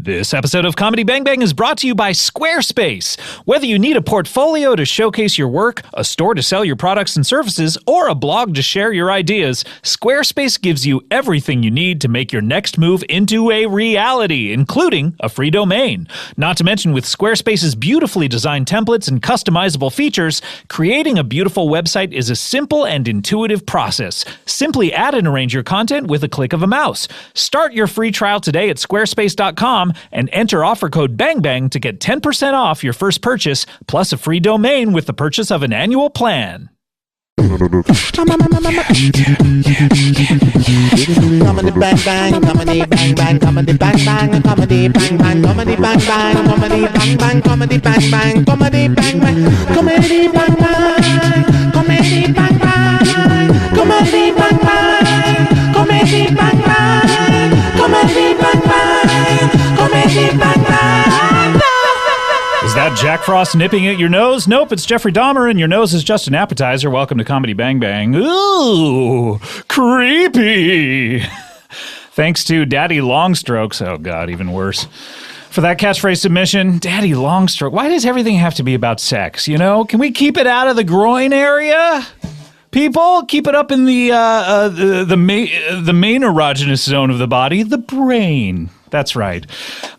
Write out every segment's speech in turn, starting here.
This episode of Comedy Bang Bang is brought to you by Squarespace. Whether you need a portfolio to showcase your work, a store to sell your products and services, or a blog to share your ideas, Squarespace gives you everything you need to make your next move into a reality, including a free domain. Not to mention, with Squarespace's beautifully designed templates and customizable features, creating a beautiful website is a simple and intuitive process. Simply add and arrange your content with a click of a mouse. Start your free trial today at squarespace.com and enter offer code BANGBANG to get 10% off your first purchase, plus a free domain with the purchase of an annual plan. Comedy bang bang, comedy bang bang, comedy bang bang, comedy bang bang, comedy bang bang, comedy bang bang, comedy bang bang, comedy bang bang, comedy bang bang, comedy bang bang, comedy bang bang, comedy bang bang, comedy bang bang, comedy bang bang. Is that Jack Frost nipping at your nose? Nope, it's Jeffrey Dahmer, and your nose is just an appetizer. Welcome to Comedy Bang Bang. Ooh, creepy. Thanks to Daddy Longstrokes. Oh, God, even worse. For that catchphrase submission, Daddy Longstroke. Why does everything have to be about sex, you know? Can we keep it out of the groin area? People, keep it up in the main erogenous zone of the body, the brain. That's right.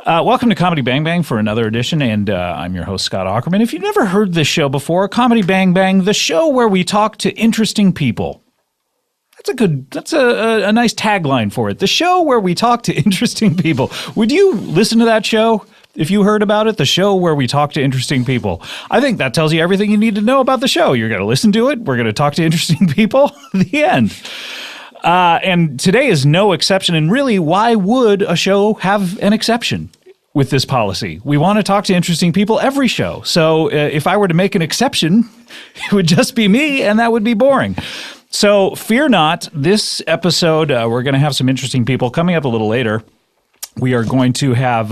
Welcome to Comedy Bang Bang for another edition, and I'm your host, Scott Aukerman. If you've never heard this show before, Comedy Bang Bang, the show where we talk to interesting people. That's a nice tagline for it. The show where we talk to interesting people. Would you listen to that show if you heard about it? The show where we talk to interesting people. I think that tells you everything you need to know about the show. You're going to listen to it. We're going to talk to interesting people. The end. And today is no exception. And really, why would a show have an exception with this policy? We want to talk to interesting people every show. So if I were to make an exception, it would just be me, and that would be boring. So fear not, this episode, we're going to have some interesting people. Coming up a little later, we are going to have,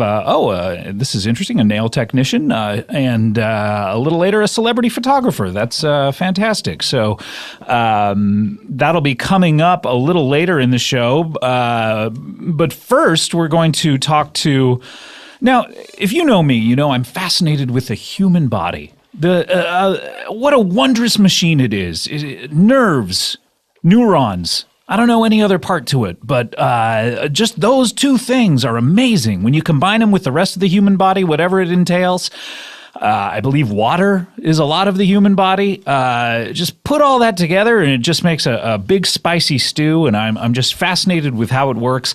this is interesting, a nail technician, and a little later, a celebrity photographer. That's fantastic. So that'll be coming up a little later in the show. But first, we're going to talk to... Now, if you know me, you know I'm fascinated with the human body. What a wondrous machine it is. Nerves, neurons. I don't know any other part to it, but just those two things are amazing. When you combine them with the rest of the human body, whatever it entails, I believe water is a lot of the human body. Just put all that together, and it just makes a big spicy stew, and I'm just fascinated with how it works.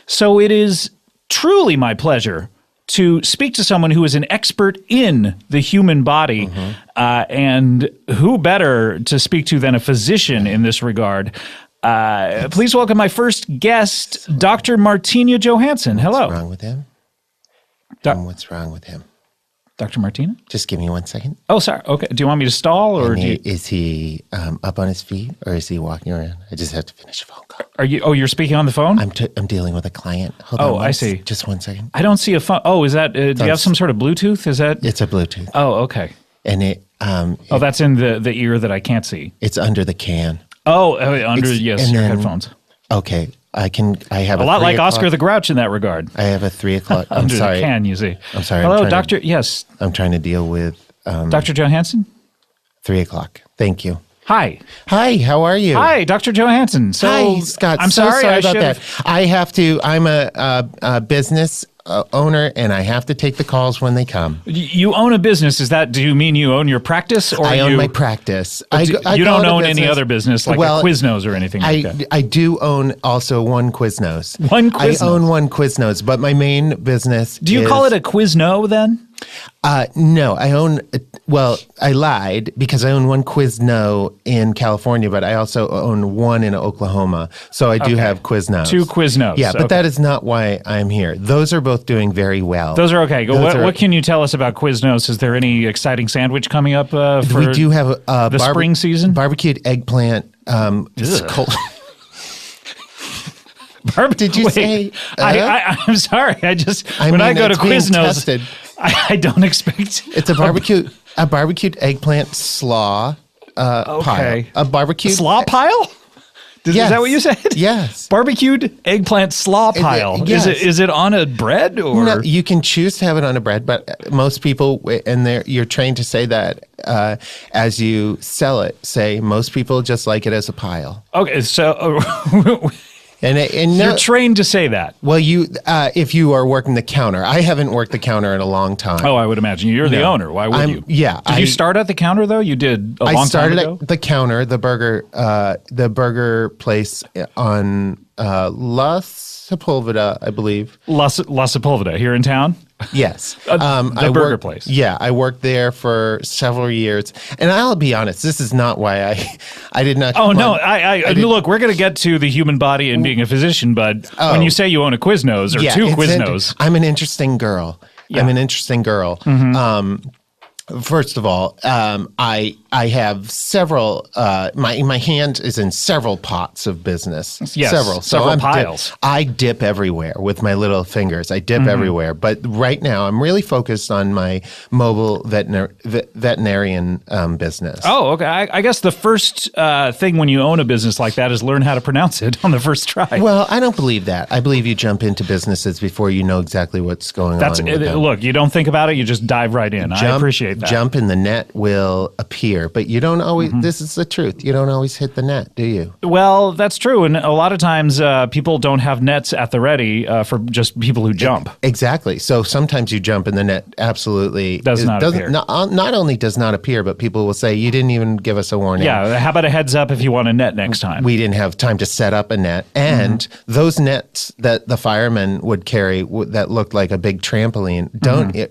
So it is truly my pleasure to speak to someone who is an expert in the human body, and who better to speak to than a physician in this regard. Please welcome my first guest, Dr. Martina Johansson. Hello. What's wrong with him? What's wrong with him? Dr. Martina? Just give me 1 second. Oh, sorry. Okay. Do you want me to stall, or is he up on his feet, or is he walking around? I just have to finish a phone call. Are you? Oh, you're speaking on the phone? I'm dealing with a client. Hold on. I see. Just 1 second. I don't see a phone. Oh, is that? Do you have some sort of Bluetooth? Is that? It's a Bluetooth. Oh, okay. And it. That's in the ear that I can't see. It's under the can. Oh, under your headphones. Okay. I have a lot like Oscar the Grouch in that regard. I have a 3 o'clock. I'm under sorry. the can, you see. I'm sorry. Hello, Doctor. Yes. I'm trying to deal with Dr. Johansson. 3 o'clock. Thank you. Hi. Hi. How are you? Hi, Dr. Johansson. So, hi, Scott. I'm sorry about that. I have to. I'm a business owner, and I have to take the calls when they come. You own a business. Do you mean you own your practice? Or I own my practice. You don't own any other business like a Quiznos or anything like that? I do own also one Quiznos. One Quiznos? I own one Quiznos, but my main business Do you call it a Quizno then? No, I lied because I own one Quizno in California, but I also own one in Oklahoma. So I do have Quiznos. 2 Quiznos. Yeah, but that is not why I'm here. Those are both doing very well. Those are okay. What can you tell us about Quiznos? Is there any exciting sandwich coming up for we do have the spring season? Barbecued eggplant. Did you say? I'm sorry. When I go to Quiznos, I don't expect. It's a barbecued eggplant slaw pile. A barbecue slaw pile. Is that what you said? Yes. Barbecued eggplant slaw pile. Yes. Is it on a bread or? No, you can choose to have it on a bread, but most people, and you're trained to say that as you sell it. Say most people just like it as a pile. Okay, so And you're trained to say that. Well, if you are working the counter, I haven't worked the counter in a long time. Oh, I would imagine you're the owner. Why would you? Yeah. Did you start at the counter though? You did a long time ago. I started at the counter, the burger place on La Sepulveda, I believe. La Sepulveda here in town. Yes. The burger place. Yeah, I worked there for several years. And I'll be honest, this is not why I did not. Oh, no. Look, we're going to get to the human body and being a physician, but when you say you own a Quiznos or two Quiznos. I'm an interesting girl. Yeah. I'm an interesting girl. Mm-hmm. First of all, I have several. My hand is in several pots of business. Yes, several piles. I dip everywhere with my little fingers. I dip everywhere. But right now, I'm really focused on my mobile veterinarian business. Oh, okay. I guess the first thing when you own a business like that is learn how to pronounce it on the first try. Well, I don't believe that. I believe you jump into businesses before you know exactly what's going on. Look, you don't think about it. You just dive right in. I appreciate that. Jump and the net will appear, but you don't always, this is the truth, you don't always hit the net, do you? Well, that's true. And a lot of times people don't have nets at the ready for just people who jump. Exactly. So sometimes you jump and the net absolutely does not appear. Not only does not appear, but people will say, you didn't even give us a warning. Yeah, how about a heads up if you want a net next time? We didn't have time to set up a net. And those nets that the firemen would carry that looked like a big trampoline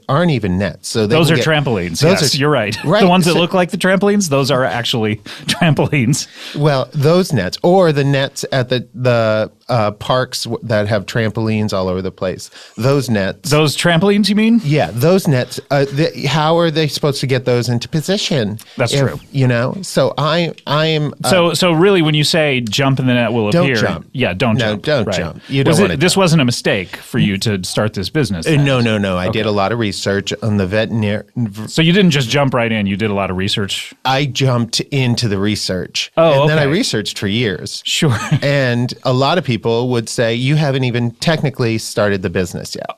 aren't even nets. So those are trampolines. You're right. The ones that look like the trampolines, those are actually trampolines. Well, those nets or the nets at the parks that have trampolines all over the place. Those nets. Those trampolines, you mean? Yeah, those nets. How are they supposed to get those into position? That's true. You know, so I am. So really, when you say jump and the net will appear, jump. Yeah, don't no, jump. Don't jump. You don't want to. This wasn't a mistake for you to start this business. No. I did a lot of research on the veterinary. So you didn't just jump right in. You did a lot of research. I jumped into the research. And then I researched for years. Sure. And a lot of people would say, you haven't even technically started the business yet.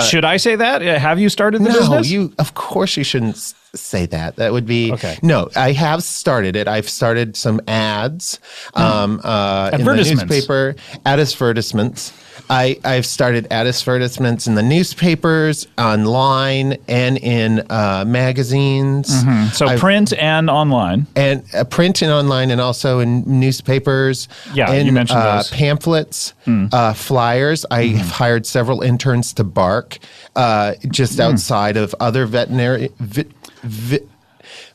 Should I say that? Have you started the business? No, of course you shouldn't say that. That would be... Okay. No, I have started it. I've started some ads in the newspaper, advertisements. I've started advertisements in the newspapers, online, and in magazines. So print and online. And print and online, and also in newspapers. Yeah, and, you mentioned those. Pamphlets, flyers. I have hired several interns to bark just outside of other veterinary...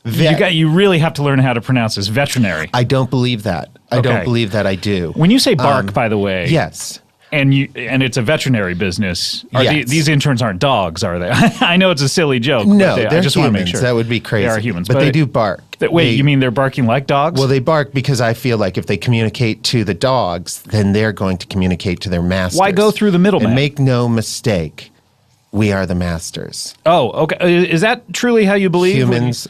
You really have to learn how to pronounce this. Veterinary. I don't believe that. I don't believe that I do. When you say bark, by the way. Yes. And it's a veterinary business. Yes. These interns aren't dogs, are they? I know it's a silly joke. No, but they're I just humans. want to make sure. That would be crazy. They are humans. But they do bark. You mean they're barking like dogs? Well, they bark because I feel like if they communicate to the dogs, then they're going to communicate to their masters. Why go through the middleman? And make no mistake, we are the masters. Oh, okay. Is that truly how you believe? Humans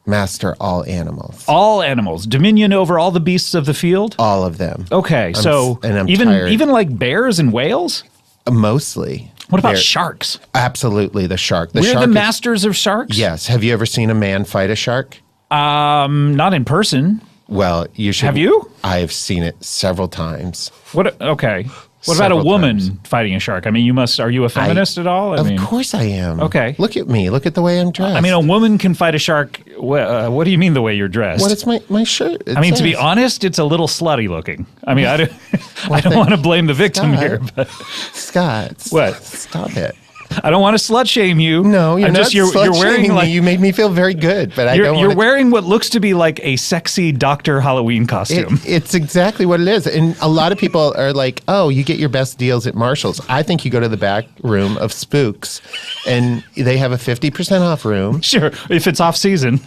master all animals. All animals. Dominion over all the beasts of the field? All of them. Okay, I'm even tired. even like bears and whales? Mostly. What about sharks? Absolutely, the shark. We're the masters of sharks? Yes. Have you ever seen a man fight a shark? Not in person. Well, you should. Have you? I've seen it several times. Okay. What about a woman fighting a shark? I mean, are you a feminist at all? Of course I am. Okay. Look at me. Look at the way I'm dressed. I mean, a woman can fight a shark. What do you mean the way you're dressed? What, it's my shirt. To be honest, it's a little slutty looking. I mean, I don't want to blame the victim here. But Scott. What? Stop it. I don't want to slut shame you. No, you're not you're wearing me. You made me feel very good, but you're wearing what looks to be like a sexy doctor Halloween costume. It's exactly what it is. And a lot of people are like, oh, you get your best deals at Marshall's. I think you go to the back room of Spooks and they have a 50% off room. Sure, if it's off season.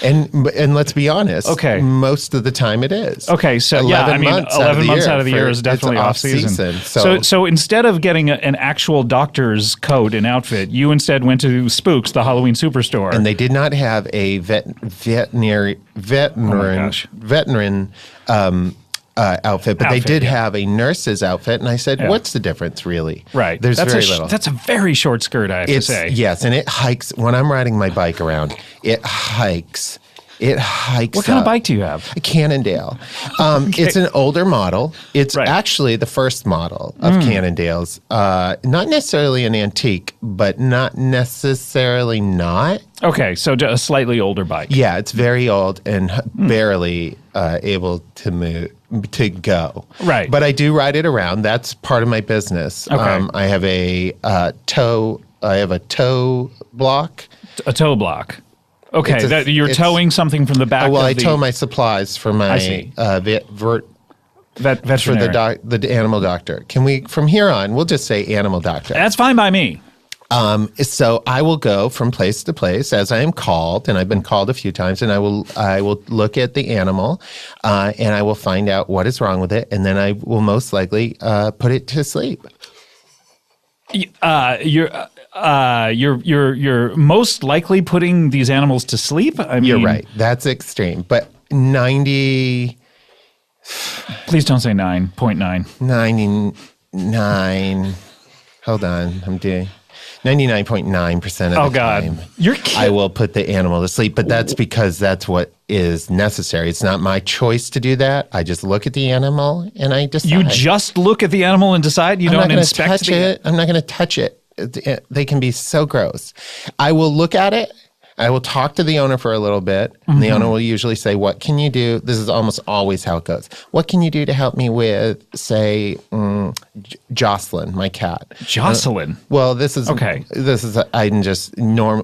And let's be honest. Okay. most of the time it is. Okay, so 11 months out of the year is definitely off season. So instead of getting an actual doctor's coat and outfit, you instead went to Spooks, the Halloween superstore. And they did not have a veteran outfit, but they did have a nurse's outfit, and I said, "What's the difference, really?" Right. There's very little. That's a very short skirt, I have to say. Yes, and it hikes when I'm riding my bike around. It hikes. What kind of bike do you have? A Cannondale. It's an older model. It's actually the first model of Cannondales. Not necessarily an antique, but not necessarily not. Okay, so a slightly older bike. Yeah, it's very old and barely able to move. To go. Right. But I do ride it around. That's part of my business. Okay. I have a tow block. A tow block. Okay, you're towing something from the back. Well, I tow my supplies for my veterinary. For the animal doctor. Can we, from here on, we'll just say animal doctor. That's fine by me. So I will go from place to place as I am called, and I've been called a few times, and I will look at the animal, and I will find out what is wrong with it, and then I will most likely put it to sleep. You're most likely putting these animals to sleep? I mean, you're right. That's extreme. But 90... Please don't say 9.9. 99... Hold on. I'm doing... 99.9% of the time, I will put the animal to sleep. But that's because that's what is necessary. It's not my choice to do that. I just look at the animal and I decide. You just look at the animal and decide? You don't inspect it? I'm not going to touch it. They can be so gross. I will look at it. I will talk to the owner for a little bit. And the owner will usually say, what can you do? This is almost always how it goes. What can you do to help me with, say, Jocelyn, my cat? Jocelyn? Well, this is,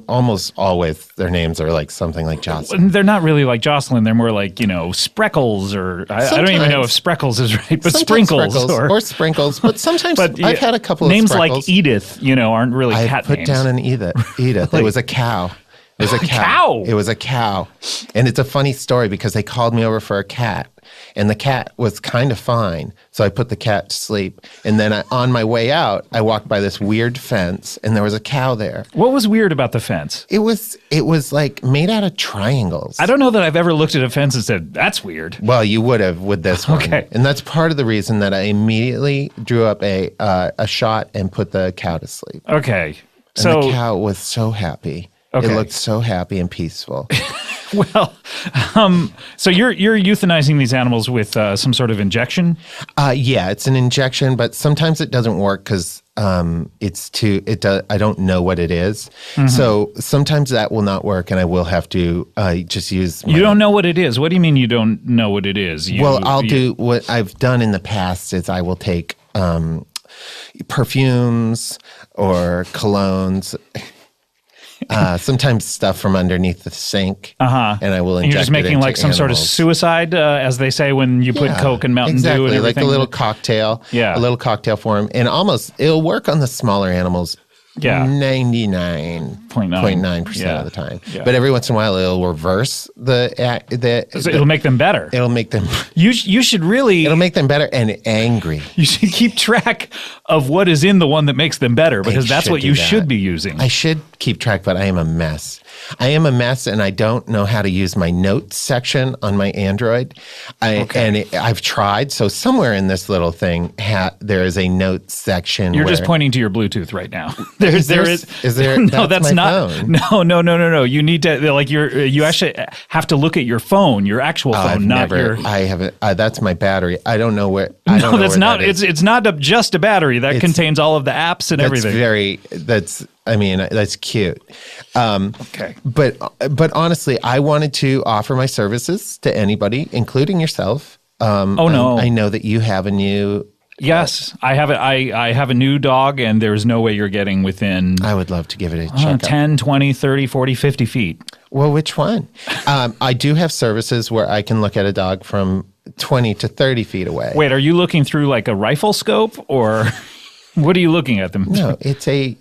almost always their names are like something like Jocelyn. They're not really like Jocelyn. They're more like, Spreckles or, I don't even know if Spreckles is right, but Sprinkles. Or Sprinkles. But sometimes I've had a couple of names Spreckles. Like Edith, aren't really cat names. I put down an Edith. It was a cow. It was a cow. It was a cow. And it's a funny story because they called me over for a cat. And the cat was kind of fine. So I put the cat to sleep. And then on my way out, I walked by this weird fence. And there was a cow there. What was weird about the fence? It was like made out of triangles. I don't know that I've ever looked at a fence and said, that's weird. Well, you would have with this one. Okay. And that's part of the reason that I immediately drew up a shot and put the cow to sleep. Okay. And the cow was so happy. Okay. It looked so happy and peaceful. Well, so you're euthanizing these animals with some sort of injection? Yeah, it's an injection, but sometimes it doesn't work because I don't know what it is. Mm-hmm. So sometimes that will not work, and I will have to just use. You don't know what it is. What do you mean you don't know what it is? I'll do what I've done in the past is I will take perfumes or colognes. Sometimes stuff from underneath the sink, and I will inject it. You're just making like some animals. sort of suicide, as they say when you put Coke and Mountain Dew and everything. Like a little cocktail, a little cocktail for them, and it'll work on the smaller animals. 99.9% of the time. Yeah. But every once in a while, it'll reverse so it'll make them better. It'll make them. You should really. It'll make them better and angry. You should keep track of what is in the one that makes them better because that's what you should be using. I should keep track, but I am a mess. And I don't know how to use my notes section on my Android. I've tried. So somewhere in this little thing, there is a notes section. You're just pointing to your Bluetooth right now. Is there? No, that's not. Phone. No. You need to you actually have to look at your phone, your actual phone, I haven't. That's my battery. I don't know where. That's not. It's not just a battery that contains all of the apps and everything. That's cute. Okay. But honestly, I wanted to offer my services to anybody, including yourself. No. I know that you have a new. Yes, I have I have a new dog, and there's no way you're getting within... I would love to give it a check. 10, 20, 30, 40, 50 feet. Well, which one? I do have services where I can look at a dog from 20 to 30 feet away. Wait, are you looking through like a rifle scope, or what are you looking at them? No, it's a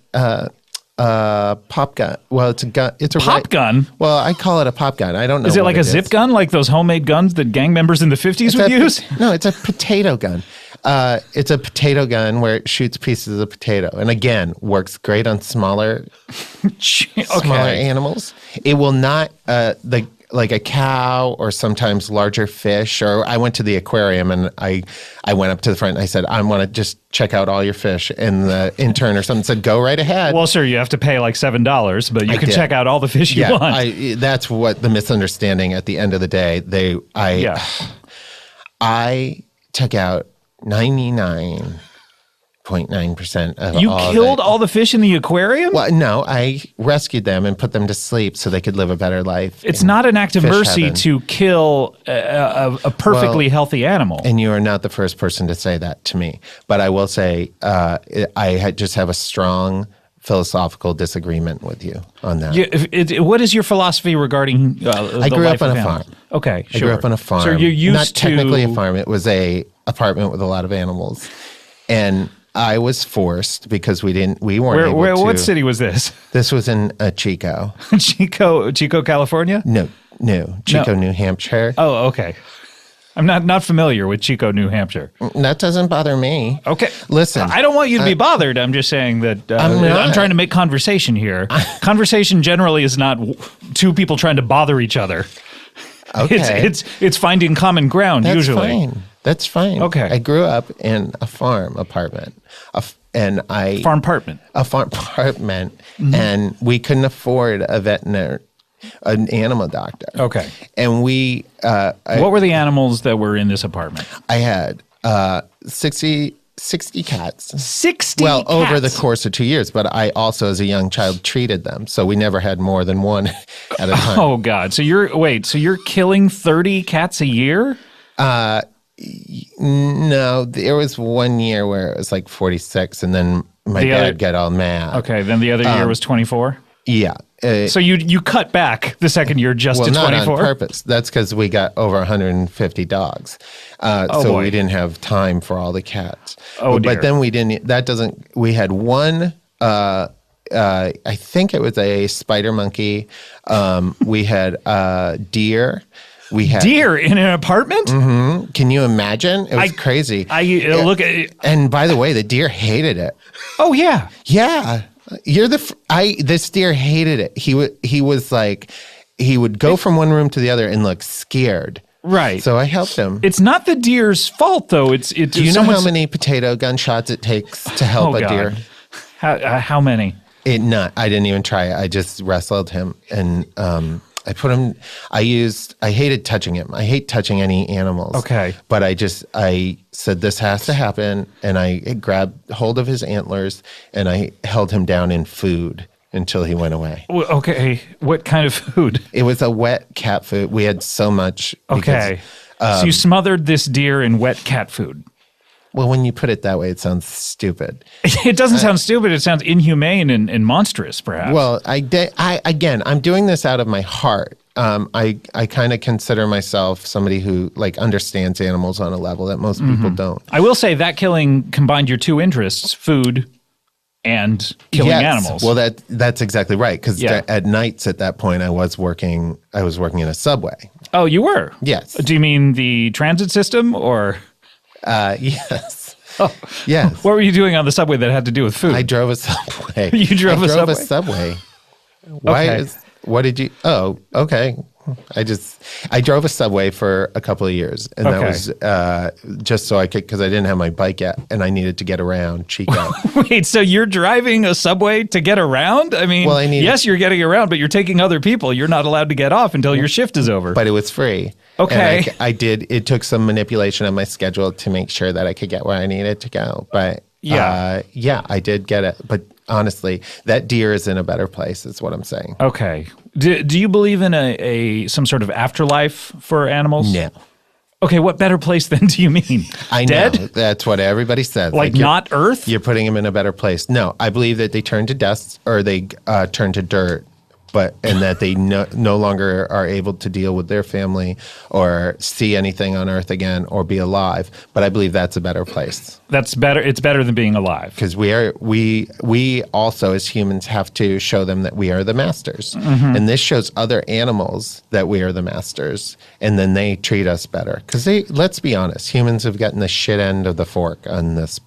pop gun. Well, it's a gun. It's a pop gun. Well, I call it a pop gun. I don't know. Is it like a zip gun, like those homemade guns that gang members in the 50s would use? No, it's a potato gun. It's a potato gun where it shoots pieces of potato, and again, works great on smaller animals. It will not. like a cow or sometimes larger fish. Or I went to the aquarium and I went up to the front and I said, I want to just check out all your fish. And the intern or something said, go right ahead. Well, sir, you have to pay like $7, but you can check out all the fish you want. That's what the misunderstanding at the end of the day. I took out 99.9% of You killed all the fish in the aquarium? Well, no, I rescued them and put them to sleep so they could live a better life. It's not an act of mercy to kill a perfectly healthy animal. And you are not the first person to say that to me. But I will say I just have a strong philosophical disagreement with you on that. What is your philosophy regarding I grew up on a farm. Okay, sure. I grew up on a farm. So you're used not technically a farm. It was a apartment with a lot of animals. And I was forced because we weren't able to. What city was this? This was in Chico. Chico, California? No, Chico, New Hampshire. Oh, okay. I'm not familiar with Chico, New Hampshire. That doesn't bother me. Okay. Listen. I don't want you to be bothered. I'm just saying that I'm trying to make conversation here. Conversation generally is not two people trying to bother each other. Okay. It's finding common ground usually. That's fine. Okay. I grew up in a farm apartment. Farm apartment. A farm apartment. Mm-hmm. And we couldn't afford an animal doctor. Okay. And we... what were the animals that were in this apartment? I had 60 cats. 60 Well, cats? over the course of 2 years. But I also, as a young child, treated them. So we never had more than one at a time. Oh, God. So you're killing 30 cats a year? No, there was 1 year where it was like 46, and then my dad got all mad. Okay, then the other year was 24? Yeah. So you cut back the second year to 24? Well, not on purpose. That's because we got over 150 dogs. So we didn't have time for all the cats. Oh, dear. But then we had one, I think it was a spider monkey. We had deer. We had deer in an apartment? Mm-hmm. Can you imagine? It was crazy. Look at it. And by the way, the deer hated it. Oh, yeah. Yeah. This deer hated it. He was like, he would go from one room to the other and look scared. Right. So I helped him. It's not the deer's fault, though. Do you know how many potato gunshots it takes to help a deer? How many? I didn't even try. I just wrestled him and I put him. I hated touching him. I hate touching any animals. Okay. But I said this has to happen, and I grabbed hold of his antlers and I held him down in food until he went away. Okay. What kind of food? It was a wet cat food. We had so much. Okay. So you smothered this deer in wet cat food. Well, when you put it that way, it sounds stupid. It doesn't sound stupid. It sounds inhumane and monstrous, perhaps. Well, I'm doing this out of my heart. I kind of consider myself somebody who understands animals on a level that most people don't. I will say that killing combined your two interests, food and killing animals. Well, that's exactly right. Because at nights at that point, I was working in a subway. Oh, you were? Yes. Do you mean the transit system or? Yes. Oh. Yes. What were you doing on the subway that had to do with food? I drove a subway. You drove a subway? What did you? Oh, okay. I drove a subway for a couple of years, and that was just so I could, because I didn't have my bike yet, and I needed to get around Chico. Wait, so you're driving a subway to get around? I mean, yes, you're getting around, but you're taking other people. You're not allowed to get off until your shift is over. But it was free. Okay. And it took some manipulation of my schedule to make sure that I could get where I needed to go. But I did get it. But honestly, that deer is in a better place, is what I'm saying. Okay. Do you believe in some sort of afterlife for animals? No. Okay, what better place then do you mean? I Dead? know. That's what everybody says. Like not Earth? You're putting them in a better place. No, I believe that they turn to dust or they turn to dirt, and that they no longer are able to deal with their family or see anything on Earth again or be alive. But I believe that's a better place. That's better. It's better than being alive. Because we also as humans have to show them that we are the masters. Mm-hmm. And this shows other animals that we are the masters, and then they treat us better. Because let's be honest, humans have gotten the shit end of the fork on this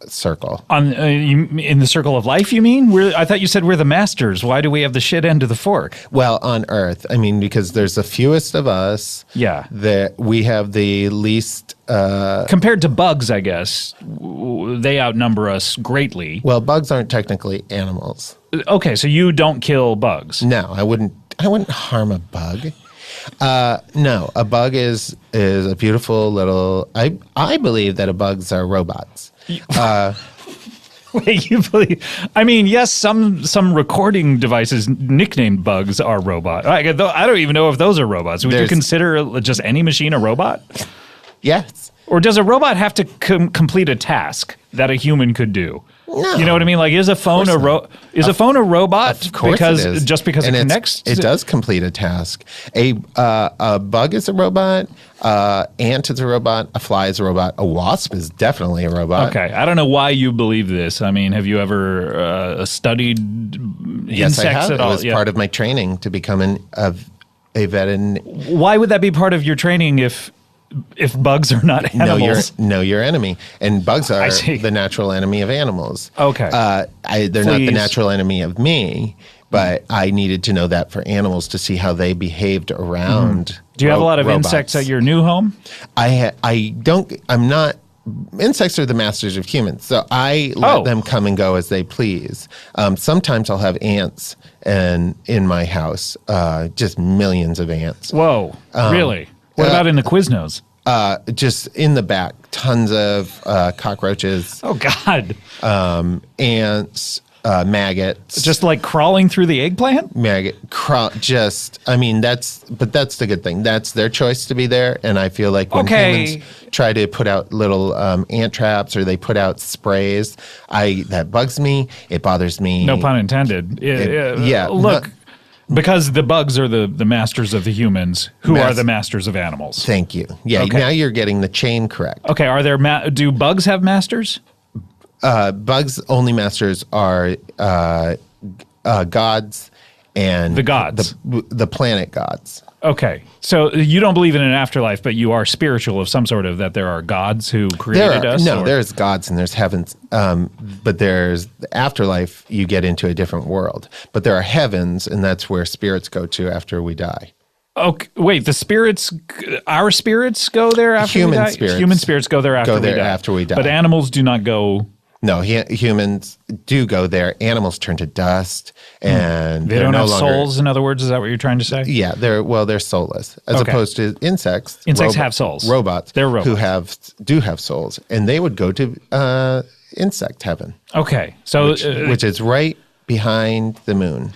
circle. In the circle of life, you mean? I thought you said we're the masters. Why do we have the shit end of the fork? Well, on Earth, I mean, because there's the fewest of us. Yeah. That we have the least. Compared to bugs, I guess, they outnumber us greatly. Well, bugs aren't technically animals. Okay, so you don't kill bugs. No, I wouldn't harm a bug. No, a bug is a beautiful little. I believe that bugs are robots. Wait, you believe? I mean, yes, some recording devices nicknamed bugs are robots. I don't even know if those are robots. Would you consider just any machine a robot? Yes. Or does a robot have to complete a task that a human could do? No. You know what I mean? Like, is a phone a robot? Of course it is. Just because it connects? It does complete a task. A bug is a robot. Ant is a robot. A fly is a robot. A wasp is definitely a robot. Okay. I don't know why you believe this. I mean, have you ever studied yes, insects I have. at all? It was part of my training to become a veterinarian. Why would that be part of your training if bugs are not animals? Know your enemy. And bugs are the natural enemy of animals. Okay. They're not the natural enemy of me, but I needed to know that for animals to see how they behaved around. Do you have a lot of robots. insects at your new home? Insects are the masters of humans, so I let them come and go as they please. Sometimes I'll have ants in my house, just millions of ants. Whoa, really? What about in the Quiznos? Just in the back, tons of cockroaches. Oh, God. Ants, maggots. Just like crawling through the eggplant? But that's the good thing. That's their choice to be there. And I feel like when humans try to put out little ant traps or they put out sprays, that bugs me. It bothers me. No pun intended. Yeah. Look. Because the bugs are the masters of the humans, who are the masters of animals. Thank you. Yeah, okay. Now you're getting the chain correct. Okay, do bugs have masters? Bugs' only masters are gods and the gods, the planet gods. Okay, so you don't believe in an afterlife, but you are spiritual of some sort of that there are gods who created us? No, there's gods and there's heavens, but there's the afterlife, you get into a different world. But there are heavens, and that's where spirits go to after we die. Okay, wait, our spirits go there after we die? Human spirits go there after we die. But animals do not go... No, humans do go there. Animals turn to dust, and they don't have souls. In other words, is that what you're trying to say? Yeah, they're soulless, as opposed to insects. Insects have souls. Robots, they're robots who do have souls, and they would go to insect heaven. Okay, so which is right behind the moon.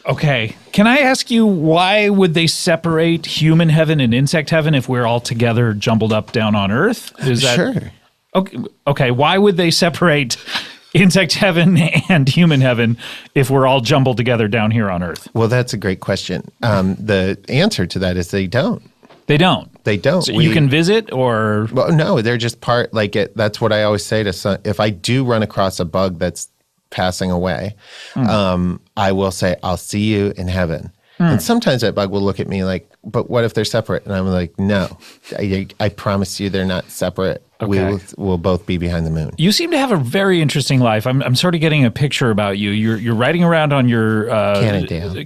Okay, can I ask you why would they separate human heaven and insect heaven if we're all together jumbled up down on Earth? Sure. Okay, why would they separate insect heaven and human heaven if we're all jumbled together down here on Earth? Well, that's a great question. The answer to that is they don't. They don't? They don't. So you can visit or... Well, no, they're just part, that's what I always say to some, if I do run across a bug that's passing away, I will say, I'll see you in heaven. And sometimes that bug will look at me like, but what if they're separate? And I'm like, no, I promise you they're not separate. Okay. We'll both be behind the moon. You seem to have a very interesting life. I'm sort of getting a picture about you. You're riding around on your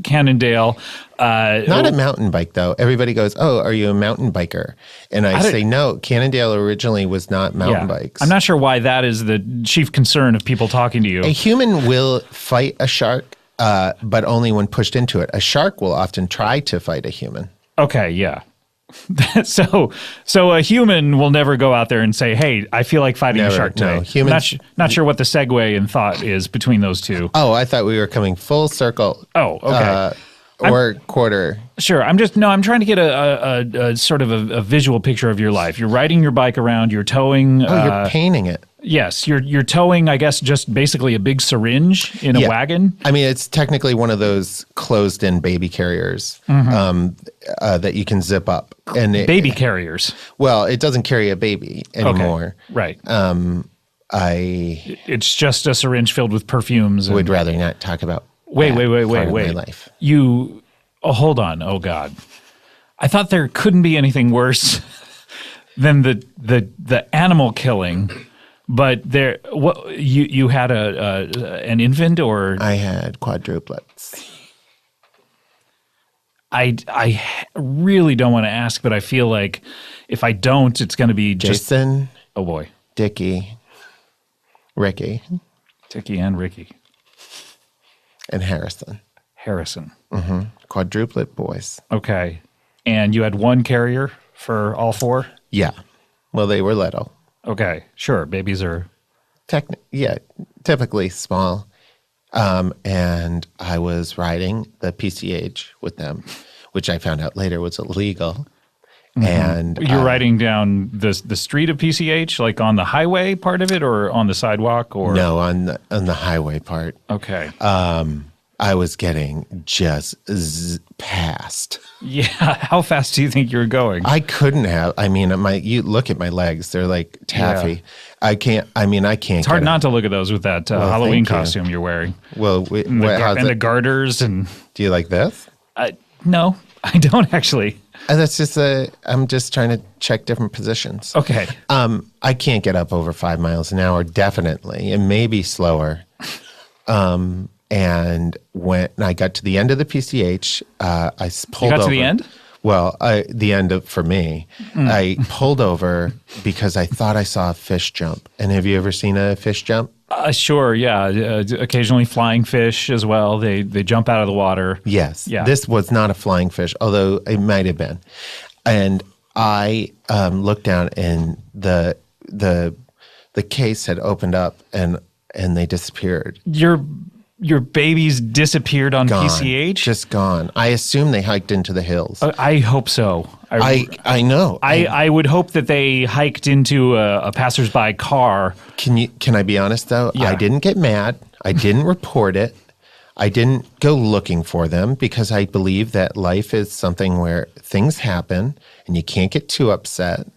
Cannondale. Not a mountain bike, though. Everybody goes, oh, are you a mountain biker? And I say, no, Cannondale originally was not mountain bikes. I'm not sure why that is the chief concern of people talking to you. A human will fight a shark, but only when pushed into it. A shark will often try to fight a human. Okay, yeah. So a human will never go out there and say, hey, I feel like fighting a shark today. No, humans, not sure what the segue in thought is between those two. Oh, I thought we were coming full circle. Oh, okay. Or quarter. Sure. I'm trying to get a sort of a visual picture of your life. You're riding your bike around, you're towing. Oh, you're painting it. Yes, you're towing, I guess, just basically a big syringe in a wagon. I mean, it's technically one of those closed-in baby carriers that you can zip up. And baby carriers. Well, it doesn't carry a baby anymore. Okay. Right. It's just a syringe filled with perfumes. Would rather not talk about. Wait. My life. Hold on. Oh God, I thought there couldn't be anything worse than the animal killing But you had an infant, or I had quadruplets. I really don't want to ask, but I feel like if I don't, it's going to be Jason. Oh boy, Dickie, Ricky, and Ricky, and Harrison. Mm-hmm. Quadruplet boys. Okay, and you had one carrier for all four? Yeah. Well, they were little. Okay, sure. Babies are typically small. And I was riding the PCH with them, which I found out later was illegal. Mm-hmm. And you're riding down the street of PCH, like on the highway part of it, or on the sidewalk, or no, on the highway part. Okay. I was getting just passed. Yeah. How fast do you think you were going? I couldn't have. I mean, you look at my legs; they're like taffy. Yeah. I can't. It's hard not to look at those with that Halloween costume you're wearing. Well, the garters and. Do you like this? No, I don't actually. That's just I'm just trying to check different positions. Okay. I can't get up over 5 miles an hour, definitely, and maybe slower. And when I got to the end of the PCH, I pulled over. You got to the end? Well, the end for me. I pulled over because I thought I saw a fish jump. And have you ever seen a fish jump? Sure, yeah. Occasionally flying fish as well. They jump out of the water. Yes. Yeah. This was not a flying fish, although it might have been. And I looked down, and the case had opened up, and they disappeared. Your babies disappeared on gone, PCH? Just gone. I assume they hiked into the hills. I hope so. I know. I would hope that they hiked into a passersby car. Can I be honest, though? Yeah. I didn't get mad. I didn't report it. I didn't go looking for them because I believe that life is something where things happen and you can't get too upset.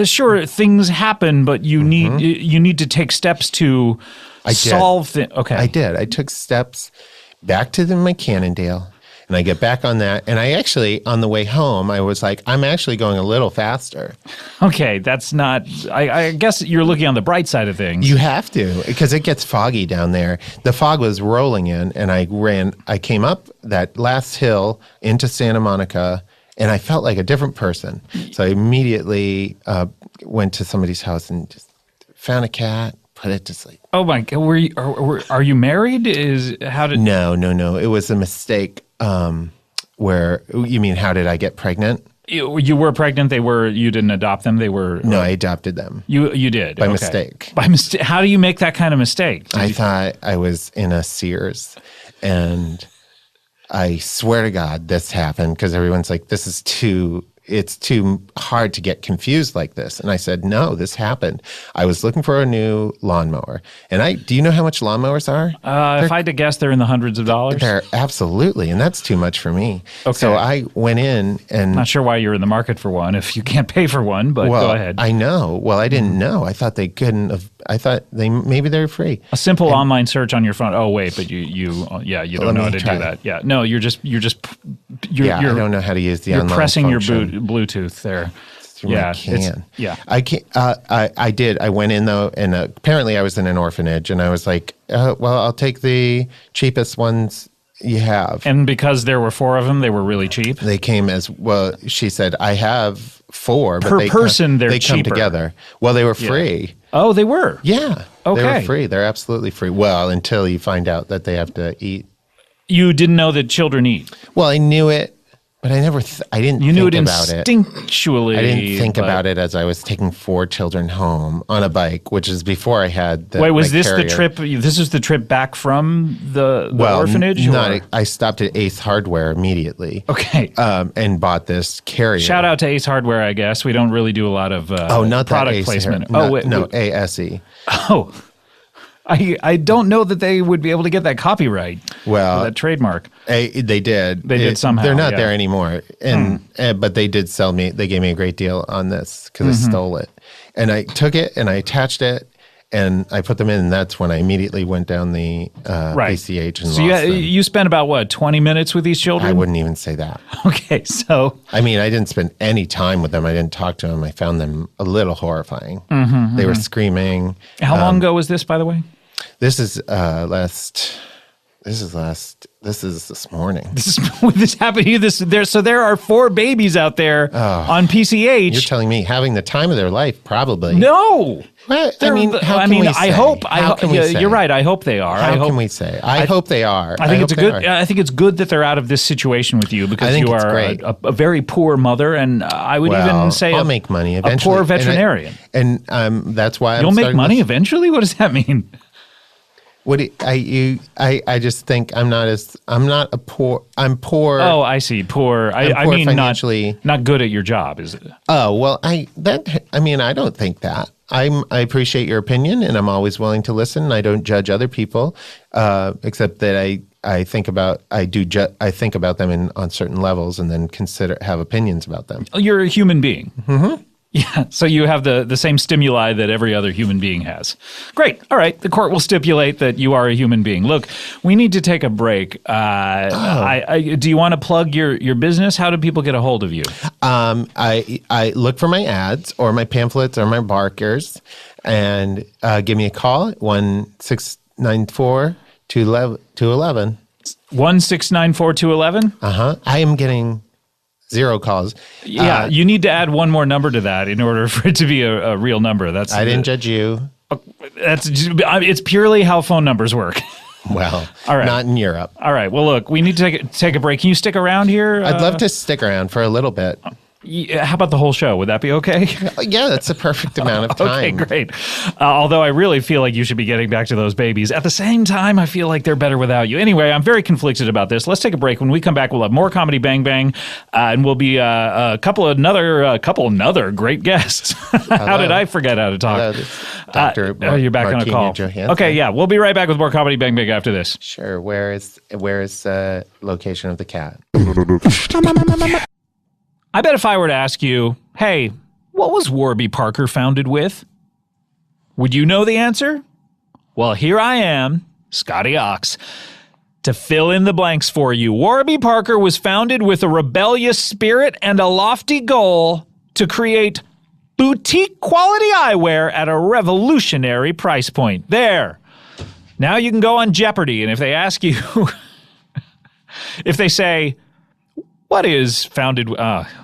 Sure, things happen, but you need to take steps to solve things. Okay. I did. I took steps back to my Cannondale, and I get back on that. And I actually, on the way home, I was like, I'm actually going a little faster. Okay, that's not, I guess you're looking on the bright side of things. You have to, because it gets foggy down there. The fog was rolling in, and I came up that last hill into Santa Monica, and I felt like a different person. So I immediately went to somebody's house and just found a cat, put it to sleep. Oh my God! Are you married? No. It was a mistake. Where you mean? How did I get pregnant? You were pregnant. You didn't adopt them. They were. No, I adopted them. You did by mistake. By mistake. How do you make that kind of mistake? I thought I was in a Sears, and I swear to God, this happened because everyone's like, "This is it's too hard to get confused like this." And I said, no, this happened. I was looking for a new lawnmower. And do you know how much lawnmowers are? If I had to guess, they're in the hundreds of dollars. They're absolutely. And that's too much for me. Okay. So I went in and... Not sure why you're in the market for one if you can't pay for one, but go ahead. I know. Well, I didn't know. I thought they couldn't have... I thought maybe they're free. A simple online search on your phone. Oh, wait, but you don't know how to do that. Yeah. No, you're I don't know how to use the online You're pressing function. Your Bluetooth there. I can't. I did. I went in though, and apparently I was in an orphanage, and I was like, well, I'll take the cheapest ones you have. And because there were 4 of them, they were really cheap? They came as, well, she said, I have 4. But per person, they're cheaper. They come together. Well, they were free. Yeah. Oh, they were? Yeah. Okay. They were free. They're absolutely free. Well, until you find out that they have to eat. You didn't know that children eat? Well, I knew it. But I never, I didn't think about it. Instinctually. I didn't think about it as I was taking 4 children home on a bike, which is before I had the Wait, was this carrier. The trip, this is the trip back from the orphanage? I stopped at Ace Hardware immediately. Okay. And bought this carrier. Shout out to Ace Hardware, I guess. We don't really do a lot of not product Ace placement. ASE. Oh, I don't know that they would be able to get that copyright. Well, that trademark. They did. They did somehow. They're not there anymore. But they did they gave me a great deal on this because I stole it. And I took it and I attached it and I put them in, and that's when I immediately went down the PCH and so lost them. You spent about, what, 20 minutes with these children? I wouldn't even say that. Okay, so... I mean, I didn't spend any time with them. I didn't talk to them. I found them a little horrifying. They were screaming. How long ago was this, by the way? This is this morning. This happened to you. So there are 4 babies out there on PCH. You're telling me having the time of their life, probably. No. What? I mean, how can we say? I hope. You're right. I hope they are. How can we say? I hope they are. I think it's good that they're out of this situation with you, because you are a very poor mother, and I would even say I'll make money eventually. A poor veterinarian. And that's why you'll make money eventually. What does that mean? I just think I'm poor. Oh, I see. Poor. I mean, financially, not good at your job, is it? Oh, well, I don't think that. I appreciate your opinion, and I'm always willing to listen. I don't judge other people, except that I think about them on certain levels, and then have opinions about them. You're a human being. Mm-hmm. Yeah, so you have the same stimuli that every other human being has. Great. All right. The court will stipulate that you are a human being. Look, we need to take a break. Do you want to plug your business? How do people get a hold of you? I look for my ads or my pamphlets or my barkers, and give me a call at 1-694-211. 1-694-211? I am getting 0 calls. Yeah, you need to add one more number to that in order for it to be a real number. I didn't judge you. It's purely how phone numbers work. Well, all right. Not in Europe. All right. Well, look, we need to take a break. Can you stick around here? I'd love to stick around for a little bit. How about the whole show? Would that be okay? Yeah, that's the perfect amount of time. Okay, great. Although I really feel like you should be getting back to those babies. At the same time, I feel like they're better without you. Anyway, I'm very conflicted about this. Let's take a break. When we come back, we'll have more Comedy Bang Bang, and we'll be a couple other great guests. How did I forget how to talk? Hello, Dr. You're back on a call. Johansson. Okay, yeah, we'll be right back with more Comedy Bang Bang after this. Sure. Where is the location of the cat? I bet if I were to ask you, hey, what was Warby Parker founded with? Would you know the answer? Well, here I am, Scotty Ox, to fill in the blanks for you. Warby Parker was founded with a rebellious spirit and a lofty goal to create boutique quality eyewear at a revolutionary price point. There. Now you can go on Jeopardy, and if they ask you, if they say, what is founded?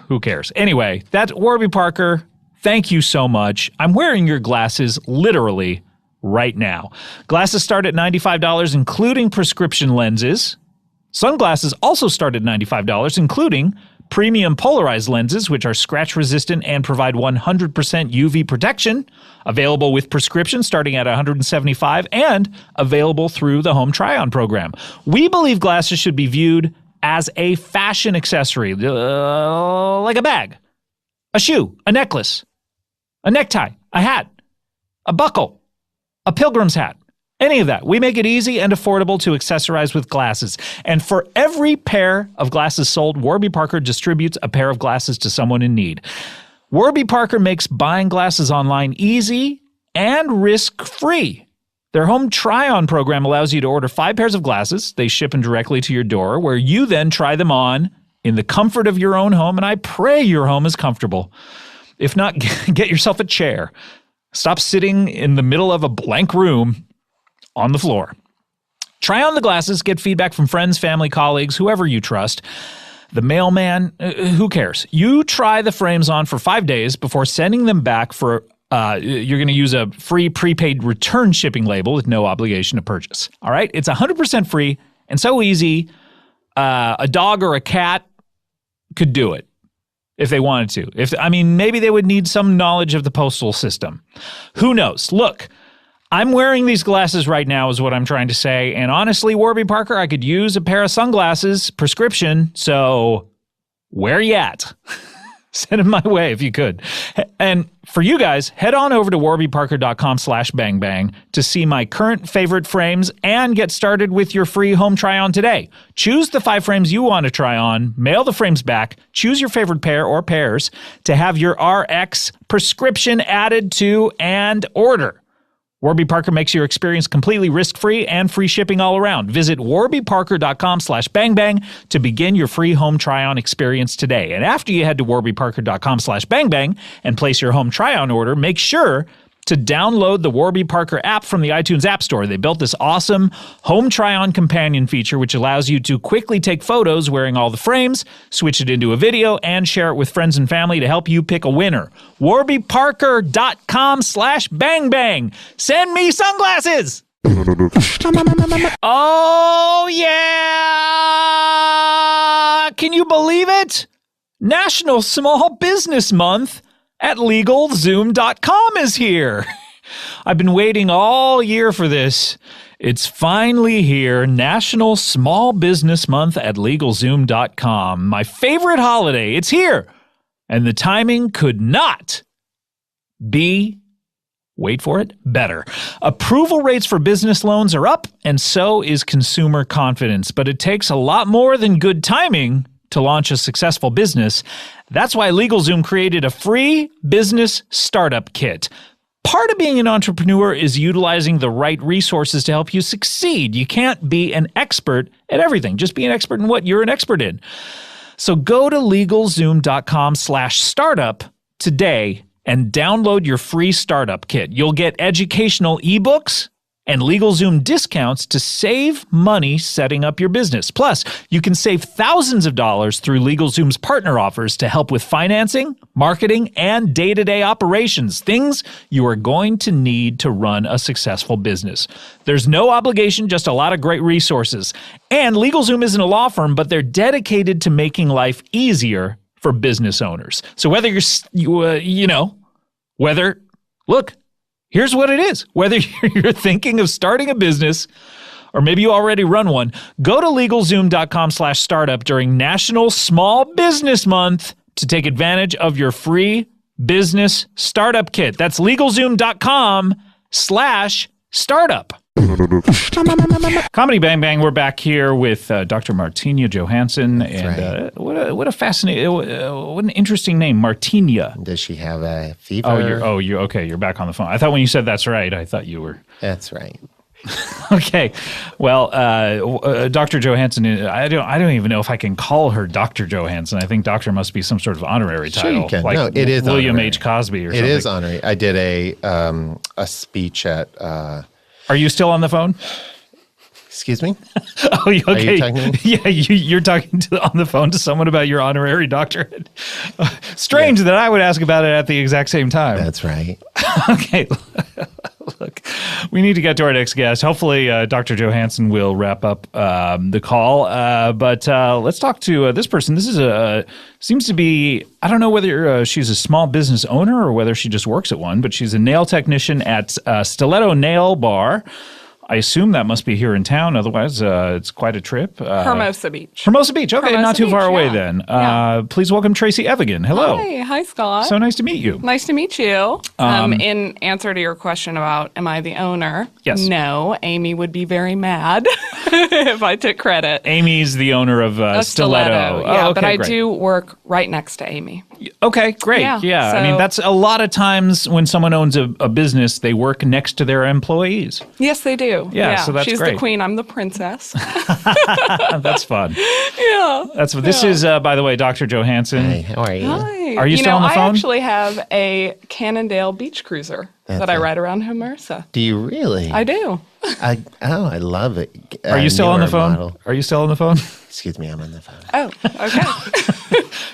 Who cares? Anyway, that's Warby Parker. Thank you so much. I'm wearing your glasses literally right now. Glasses start at $95, including prescription lenses. Sunglasses also start at $95, including premium polarized lenses, which are scratch resistant and provide 100% UV protection. Available with prescription starting at $175 and available through the Home Try-On program. We believe glasses should be viewed as a fashion accessory, like a bag, a shoe, a necklace, a necktie, a hat, a buckle, a pilgrim's hat, any of that. We make it easy and affordable to accessorize with glasses. And for every pair of glasses sold, Warby Parker distributes a pair of glasses to someone in need. Warby Parker makes buying glasses online easy and risk-free. Their Home Try-On program allows you to order 5 pairs of glasses. They ship them directly to your door, where you then try them on in the comfort of your own home, and I pray your home is comfortable. If not, get yourself a chair. Stop sitting in the middle of a blank room on the floor. Try on the glasses, get feedback from friends, family, colleagues, whoever you trust. The mailman, who cares? You try the frames on for 5 days before sending them back for you're going to use a free prepaid return shipping label with no obligation to purchase. All right? It's 100% free and so easy. A dog or a cat could do it if they wanted to. Maybe they would need some knowledge of the postal system. Who knows? Look, I'm wearing these glasses right now is what I'm trying to say. And honestly, Warby Parker, I could use a pair of sunglasses, prescription. So where you at? Send them my way if you could. And for you guys, head on over to warbyparker.com/bangbang to see my current favorite frames and get started with your free home try-on today. Choose the 5 frames you want to try on, mail the frames back, choose your favorite pair or pairs to have your RX prescription added to and order. Warby Parker makes your experience completely risk-free and free shipping all around. Visit warbyparker.com/bangbang to begin your free home try-on experience today. And after you head to warbyparker.com/bangbang and place your home try-on order, make sure to download the Warby Parker app from the iTunes App Store. They built this awesome home try-on companion feature which allows you to quickly take photos wearing all the frames, switch it into a video, and share it with friends and family to help you pick a winner. warbyparker.com/bangbang. Send me sunglasses! Oh, yeah! Can you believe it? National Small Business Month at LegalZoom.com is here. I've been waiting all year for this. It's finally here. National Small Business Month at LegalZoom.com. My favorite holiday. It's here. And the timing could not be, wait for it, better. Approval rates for business loans are up, and so is consumer confidence. But it takes a lot more than good timing to launch a successful business. That's why LegalZoom created a free business startup kit. Part of being an entrepreneur is utilizing the right resources to help you succeed. You can't be an expert at everything. Just be an expert in what you're an expert in. So go to LegalZoom.com/startup today and download your free startup kit. You'll get educational ebooks and LegalZoom discounts to save money setting up your business. Plus, you can save thousands of dollars through LegalZoom's partner offers to help with financing, marketing, and day-to-day operations, things you are going to need to run a successful business. There's no obligation, just a lot of great resources. And LegalZoom isn't a law firm, but they're dedicated to making life easier for business owners. So whether look, here's what it is. Whether you're thinking of starting a business or maybe you already run one, go to LegalZoom.com/startup during National Small Business Month to take advantage of your free business startup kit. That's LegalZoom.com/startup. Comedy Bang Bang, we're back here with Dr. Martinia Johansson. And what a fascinating, what an interesting name, Martinia. Does she have a fever? You're okay. You're back on the phone. I thought when you said that's right, I thought you were. That's right. Okay. Well, Dr. Johansson, I don't even know if I can call her Dr. Johansson. I think doctor must be some sort of honorary title. Sure you can. Like no, it is William honorary. H. Cosby or something. It is honorary. I did a speech at... Are you still on the phone? Excuse me? Oh, okay. Are you talking to me? Yeah, you're talking on the phone to someone about your honorary doctorate. Strange that I would ask about it at the exact same time. That's right. Okay. Look, we need to get to our next guest. Hopefully, Dr. Johansson will wrap up the call. But let's talk to this person. This is seems to be, I don't know whether she's a small business owner or whether she just works at one, but she's a nail technician at Stiletto Nail Bar. I assume that must be here in town. Otherwise, it's quite a trip. Hermosa Beach. Hermosa Beach. Okay, Hermosa not too Beach, far away yeah. then. Yeah. Please welcome Tracy Evigan. Hello. Hi, Scott. So nice to meet you. Nice to meet you. In answer to your question about am I the owner? Yes. No, Amy would be very mad if I took credit. Amy's the owner of Stiletto. Yeah, okay, but I great. do work right next to Amy. Okay, great. Yeah. I mean, that's a lot of times when someone owns a business, they work next to their employees. Yes, they do. Yeah, so that's She's great. the queen. I'm the princess. That's fun. Yeah. This is, by the way, Dr. Johansson. Hey, how are you? Hi. Are you still on the phone? I actually have a Cannondale beach cruiser that I ride around Hermosa. Do you really? I do. I love it. Are you still on the phone? Model. Are you still on the phone? Excuse me, I'm on the phone. Oh, okay.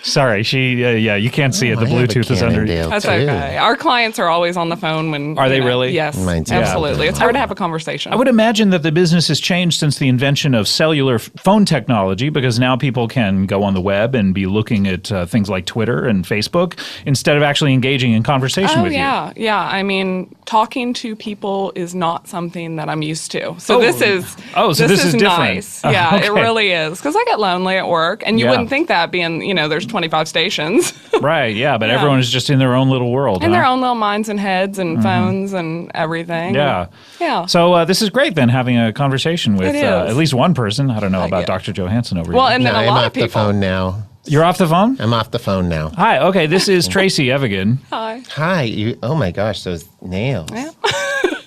Sorry, you can't see it. The I have a Bluetooth is under. Cannondale, That's too. okay. Our clients are always on the phone when. Are they really? Yes, Mine's absolutely. yeah. It's hard to have a conversation. I would imagine that the business has changed since the invention of cellular phone technology, because now people can go on the web and be looking at things like Twitter and Facebook instead of actually engaging in conversation with you. Yeah. I mean, talking to people is not something that I'm used to. So this is different. nice. Yeah, Okay. it really is, because I get lonely at work, and you wouldn't think that being there's 25 stations. Right. Yeah, but everyone is just in their own little world. In their own little minds and heads and phones and everything. Yeah. Yeah. So this is great then, having a conversation with It is. at least one person. I don't know about yeah. Dr. Johansson over Well, here. and then No, a I'm lot off of people. the phone now. You're off the phone? I'm off the phone now. Hi. Okay, this is Tracy Evigan. Hi. Hi. Oh my gosh, those nails. Yeah.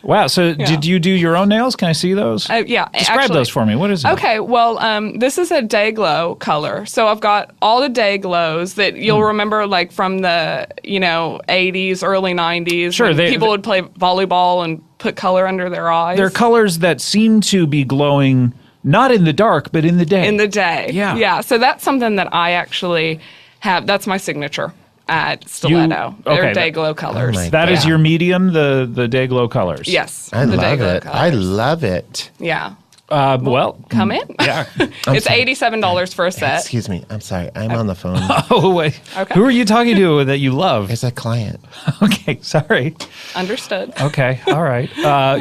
Wow. So did you do your own nails? Can I see those? Yeah. Describe those for me. What is it? Okay. Well, this is a day glow color. So I've got all the day glows that you'll remember like from the, 80s, early 90s. Sure. People would play volleyball and put color under their eyes. They're colors that seem to be glowing not in the dark, but in the day. In the day. Yeah. Yeah. So that's something that I actually have. That's my signature at Stiletto. They're day glow colors. Oh that is your medium, the day glow colors. Yes. I love it. I love it. Yeah. Well, come in. Yeah. It's $87 for a set. Excuse me. I'm sorry. I'm on the phone. Oh, wait. Okay. Who are you talking to that you love? It's a client. Okay. Sorry. Understood. Okay. All right.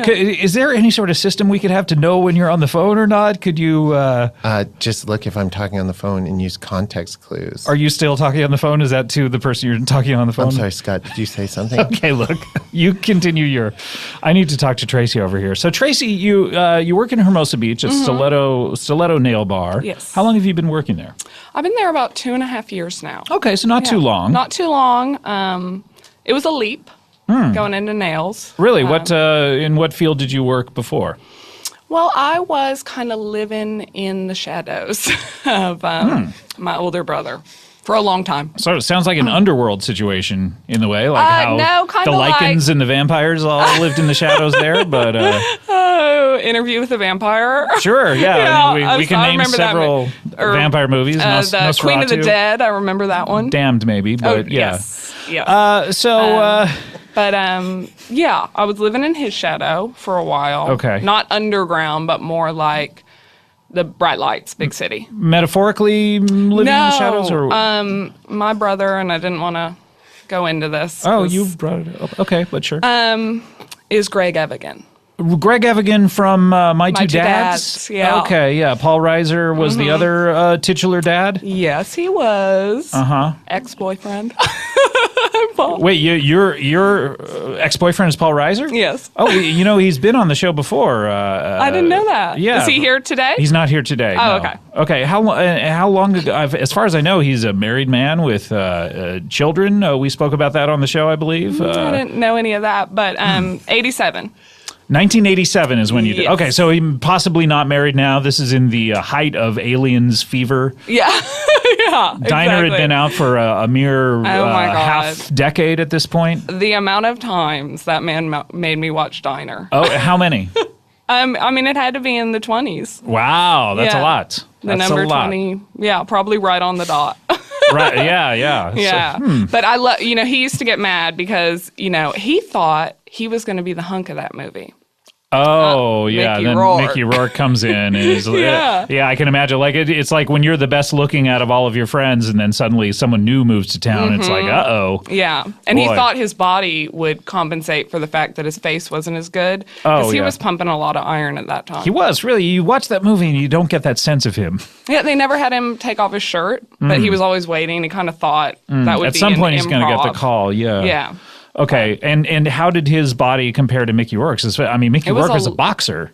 Is there any sort of system we could have to know when you're on the phone or not? Could you... just look if I'm talking on the phone and use context clues. Are you still talking on the phone? Is that to the person you're talking on the phone? I'm sorry, Scott. Did you say something? Okay, look. You continue your... I need to talk to Tracy over here. So, Tracy, you work in Hermosa Beach at Stiletto Nail Bar. Yes. How long have you been working there? I've been there about 2.5 years now. Okay, so not too long. Not too long. It was a leap going into nails. Really? In what field did you work before? Well, I was kind of living in the shadows of my older brother for a long time. So it sounds like an underworld situation in the way, like how no, the lichens and the vampires all lived in the shadows there. But Interview with the Vampire. Sure, yeah. We can name several vampire movies. The Queen of the Dead. I remember that one. Damned, maybe, but yeah. Yes. Yes. I was living in his shadow for a while. Okay. Not underground, but more like the bright lights, big city. Metaphorically living in the shadows? Or? My brother, and I didn't want to go into this. Oh, you brought it up. Okay, but sure. Is Greg Evigan. Greg Evigan from My Two Dads? Yeah. Okay, yeah. Paul Reiser was the other titular dad? Yes, he was. Uh-huh. Ex-boyfriend. Wait, your ex-boyfriend is Paul Reiser? Yes. Oh, he's been on the show before. I didn't know that. Yeah. Is he here today? He's not here today. Oh, no. okay. Okay, how long ago? As far as I know, he's a married man with children. We spoke about that on the show, I believe. I didn't know any of that, but 87. 1987 is when you did. Yes. Okay, so he possibly not married now. This is in the height of Aliens fever. Yeah. Yeah. Diner had been out for a mere half decade at this point. The amount of times that man made me watch Diner. Oh, how many? It had to be in the 20s. Wow, that's a lot. The number 20. Yeah, probably right on the dot. Right. Yeah. Yeah. So, But I love. He used to get mad because he thought he was going to be the hunk of that movie. Oh, yeah. Mickey Then Rourke. Mickey Rourke comes in and is yeah, I can imagine. Like it's like when you're the best looking out of all of your friends, and then suddenly someone new moves to town. It's like, uh-oh. Yeah, and he thought his body would compensate for the fact that his face wasn't as good because he was pumping a lot of iron at that time. He was really. You watch that movie and you don't get that sense of him. Yeah, they never had him take off his shirt, but he was always waiting. He kind of thought that would at be some point he's going to get the call. Yeah. Yeah. Okay, and how did his body compare to Mickey Rourke's? I mean, Mickey Rourke is a boxer.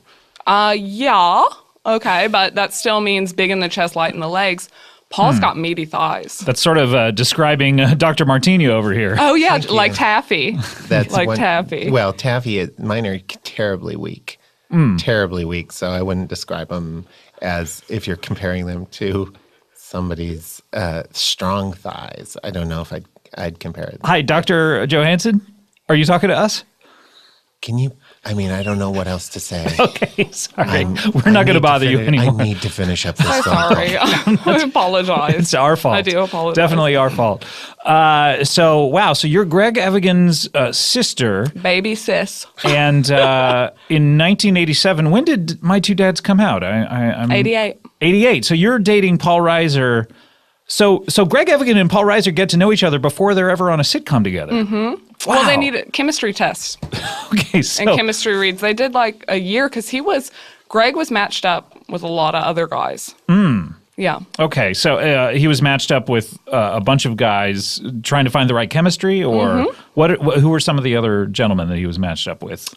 Yeah. Okay, but that still means big in the chest, light in the legs. Paul's got meaty thighs. That's sort of describing Dr. Martini over here. Oh, yeah, like Taffy. That's like Taffy. Well, Taffy, mine are terribly weak. Terribly weak, so I wouldn't describe them as if you're comparing them to somebody's strong thighs. I don't know if I'd compare it. Hi, Dr. Johansson. Are you talking to us? Can you? I mean, I don't know what else to say. Okay, sorry. We're not going to bother you anymore. I need to finish up this phone Sorry. I apologize. It's our fault. I do apologize. Definitely our fault. So you're Greg Evigan's sister. Baby sis. And in 1987, when did My Two Dads come out? I'm 88. 88. So you're dating Paul Reiser. So Greg Evigan and Paul Reiser get to know each other before they're ever on a sitcom together. Mm-hmm. Wow. Well, they needed chemistry tests. Okay, so. And chemistry reads. They did like a year because Greg was matched up with a lot of other guys. Yeah. Okay, so he was matched up with a bunch of guys trying to find the right chemistry, or who were some of the other gentlemen that he was matched up with?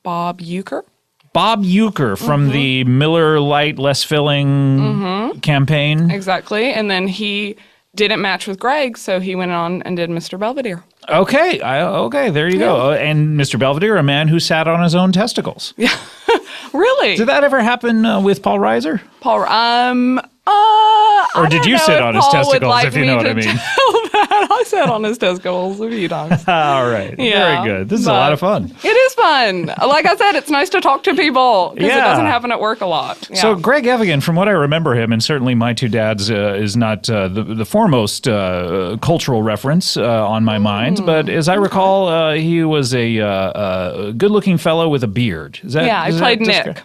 Bob Euchre. Bob Euchre from the Miller Lite Less Filling campaign. Exactly. And then he didn't match with Greg, so he went on and did Mr. Belvedere. Okay. Okay. There you go. And Mr. Belvedere, a man who sat on his own testicles. Yeah. Really? Did that ever happen with Paul Reiser? Paul, or did you sit on his testicles, if you know what I mean? I sat on his testicles a few times. All right. Yeah, very good. This is a lot of fun. It is fun. Like I said, it's nice to talk to people because it doesn't happen at work a lot. Yeah. So Greg Evigan, from what I remember him, and certainly My Two Dads is not the foremost cultural reference on my mind, but as I recall, he was a good-looking fellow with a beard. He played Nick.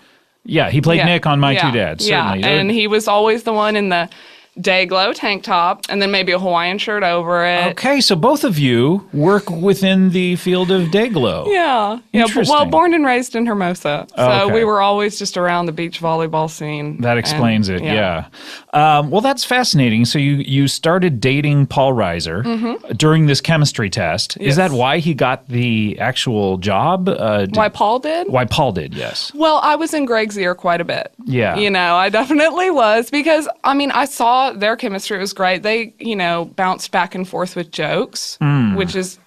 Yeah, he played Nick on My Two Dads, certainly. Yeah, and he was always the one in the Dayglow tank top and then maybe a Hawaiian shirt over it. Okay, so both of you work within the field of Dayglow. Yeah. Well, born and raised in Hermosa. So we were always just around the beach volleyball scene. That explains it, yeah. Well, that's fascinating. So you started dating Paul Reiser during this chemistry test. Yes. Is that why he got the actual job? Why Paul did? Why Paul did, yes. Well, I was in Greg's ear quite a bit. Yeah. I definitely was because, I saw their chemistry. It was great. They, bounced back and forth with jokes, which is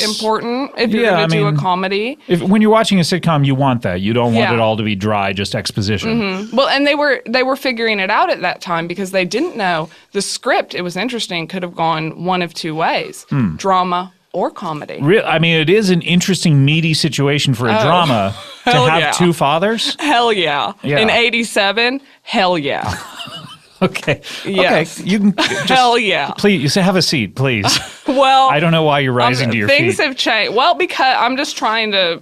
important if you're going to do a comedy. When you're watching a sitcom, you want that. You don't want it all to be dry, just exposition. Well, and they were figuring it out at that time because they didn't know the script. It was interesting. Could have gone one of two ways: drama or comedy. It is an interesting, meaty situation for a drama to have two fathers. Hell yeah. In '87, hell yeah. Okay. Yes. Okay. You can just, hell yeah. Please have a seat, please. Well, I don't know why you're rising to your feet. Things have changed. Well, because I'm just trying to,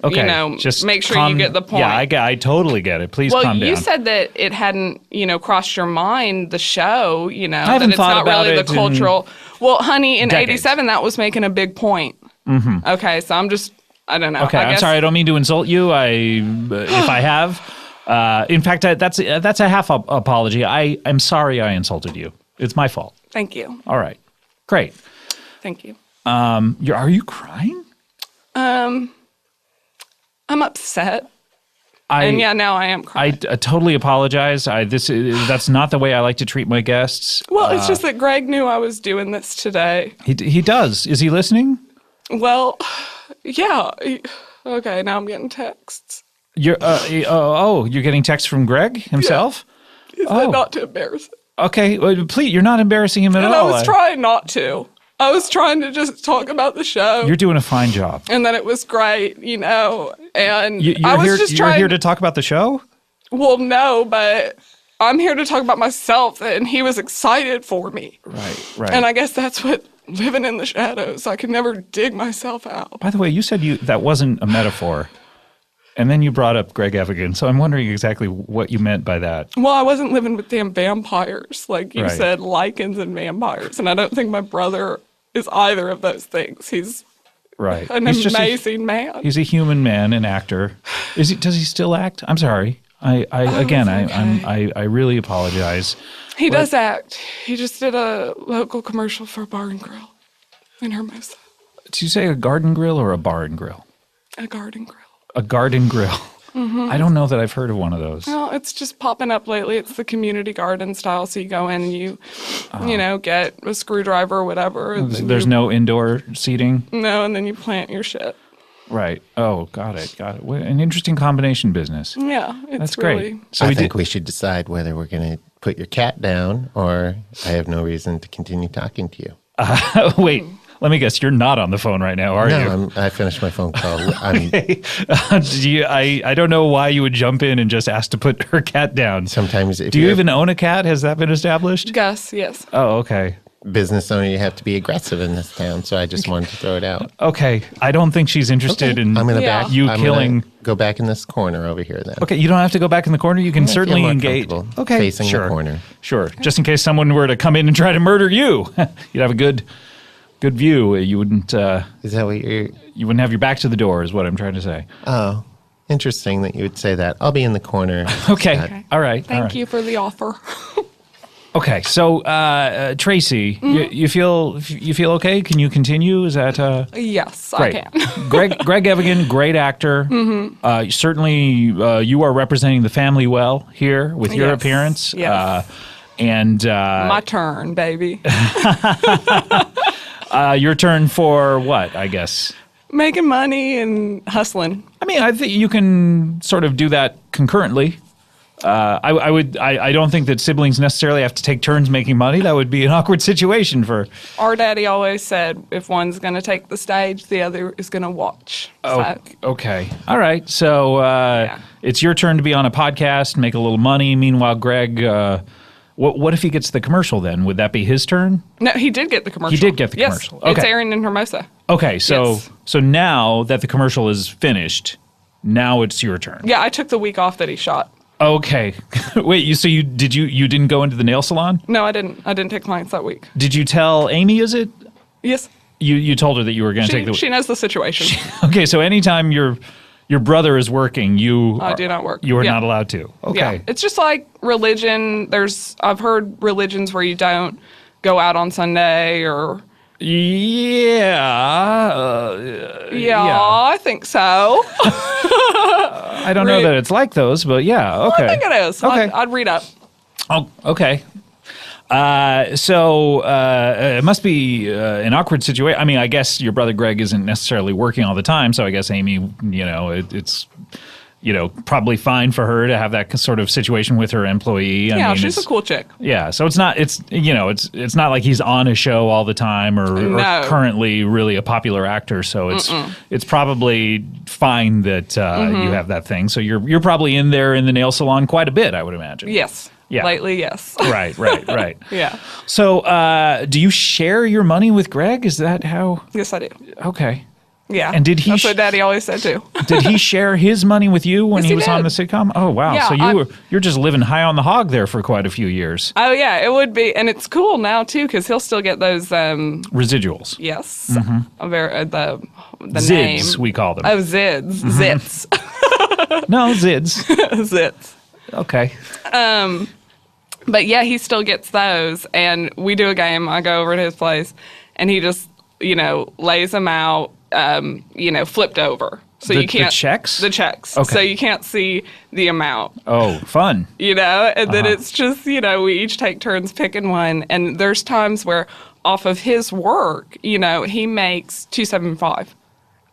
just make sure you get the point. Yeah, I totally get it. Please calm down. Well, you said that it hadn't, crossed your mind, the show, I haven't thought about really it the cultural. Well, honey, in decades. '87, that was making a big point. Okay, so I'm just, I don't know. Okay, I'm sorry. I don't mean to insult you. If I have. In fact, that's a half apology. I'm sorry I insulted you. It's my fault. Thank you. All right. Great. Thank you. Are you crying? I'm upset. Now I am crying. I totally apologize. That's not the way I like to treat my guests. Well, it's just that Greg knew I was doing this today. He does. Is he listening? Well, yeah. Okay, now I'm getting texts. You're getting texts from Greg himself? Yeah. He said not to embarrass him. Okay, please, you're not embarrassing him at all. And I was trying not to. I was trying to just talk about the show. You're doing a fine job. And then it was great, and You're here to talk about the show? Well, no, but I'm here to talk about myself, and he was excited for me. Right. And I guess that's what living in the shadows. I could never dig myself out. By the way, you said that wasn't a metaphor. And then you brought up Greg Evigan, so I'm wondering exactly what you meant by that. Well, I wasn't living with damn vampires, like you said, lichens and vampires, and I don't think my brother is either of those things. He's an amazing man. He's a human man, an actor. Does he still act? I'm sorry. I really apologize. He does act. He just did a local commercial for a bar and grill in Hermosa. Did you say a garden grill or a bar and grill? A garden grill. A garden grill. I don't know that I've heard of one of those. Well, it's just popping up lately. It's the community garden style. So you go in and you get a screwdriver or whatever. There's no indoor seating? No, and then you plant your shit. Right. Oh, got it. An interesting combination business. Yeah, that's great. So I think we should decide whether we're going to put your cat down or I have no reason to continue talking to you. Wait. Let me guess, you're not on the phone right now, are you? No, I finished my phone call. Okay. I don't know why you would jump in and just ask to put her cat down. Sometimes. Do you even own a cat? Has that been established? Gus, yes. Oh, okay. Business owner, you have to be aggressive in this town, so I just wanted to throw it out. Okay. I don't think she's interested in go back in this corner over here then. Okay, you don't have to go back in the corner. You can certainly engage. Okay, facing the corner. Sure. Just in case someone were to come in and try to murder you. You'd have a good view. You wouldn't. Is that what you wouldn't have your back to the door? Is what I'm trying to say. Oh, interesting that you would say that. I'll be in the corner. Okay. All right. Thank you for the offer. Okay. So, Tracy, you feel okay? Can you continue? Is that yes, great. I can. Greg Evigan, great actor. Certainly, you are representing the family well here with your appearance. Yes. And my turn, baby. Your turn for what, I guess? Making money and hustling. I mean, I think you can sort of do that concurrently. I don't think that siblings necessarily have to take turns making money. That would be an awkward situation for. Our daddy always said, if one's going to take the stage, the other is going to watch. Oh, okay. All right. So It's your turn to be on a podcast, make a little money. Meanwhile, Greg, what if he gets the commercial then? Would that be his turn? No, he did get the commercial. He did get the commercial. Yes, it's airing in Hermosa. Okay, so now that the commercial is finished, now it's your turn. Yeah, I took the week off that he shot. Okay. Wait, you didn't go into the nail salon? No, I didn't. I didn't take clients that week. Did you tell Amy, is it? Yes. You told her that you were going to take the week. She knows the situation. Okay, so anytime your brother is working, I do not work. You are not allowed to. Okay. Yeah. It's just like religion. I've heard religions where you don't go out on Sunday or Yeah, I think so. I don't know that it's like those, but yeah, okay. Well, I think it is. Okay. I'd read up. Oh, okay. So it must be an awkward situation. I mean, I guess your brother Greg isn't necessarily working all the time, so I guess Amy, it's probably fine for her to have that sort of situation with her employee. I mean, she's a cool chick. Yeah, so it's not not like he's on a show all the time or currently really a popular actor. So it's probably fine that you have that thing. So you're probably in there in the nail salon quite a bit, I would imagine. Yes. Yeah. Lately, yes. Right. Yeah. So do you share your money with Greg? Is that how? Yes, I do. Okay. Yeah. And did he? That's what Daddy always said too. Did he share his money with you when he was on the sitcom? Oh wow! Yeah, so you're just living high on the hog there for quite a few years. Oh yeah, it would be, and it's cool now too because he'll still get those residuals. Yes. Mm-hmm. The Zids, name we call them. Oh, Zids. Mm-hmm. Zits. No, Zids. Zits. Okay. But yeah, he still gets those, and we do a game. I go over to his place, and he just lays them out. Flipped over. So you can't. The checks? The checks. Okay. So you can't see the amount. Oh, fun. And then it's just, we each take turns picking one. And there's times where off of his work, he makes $2.75.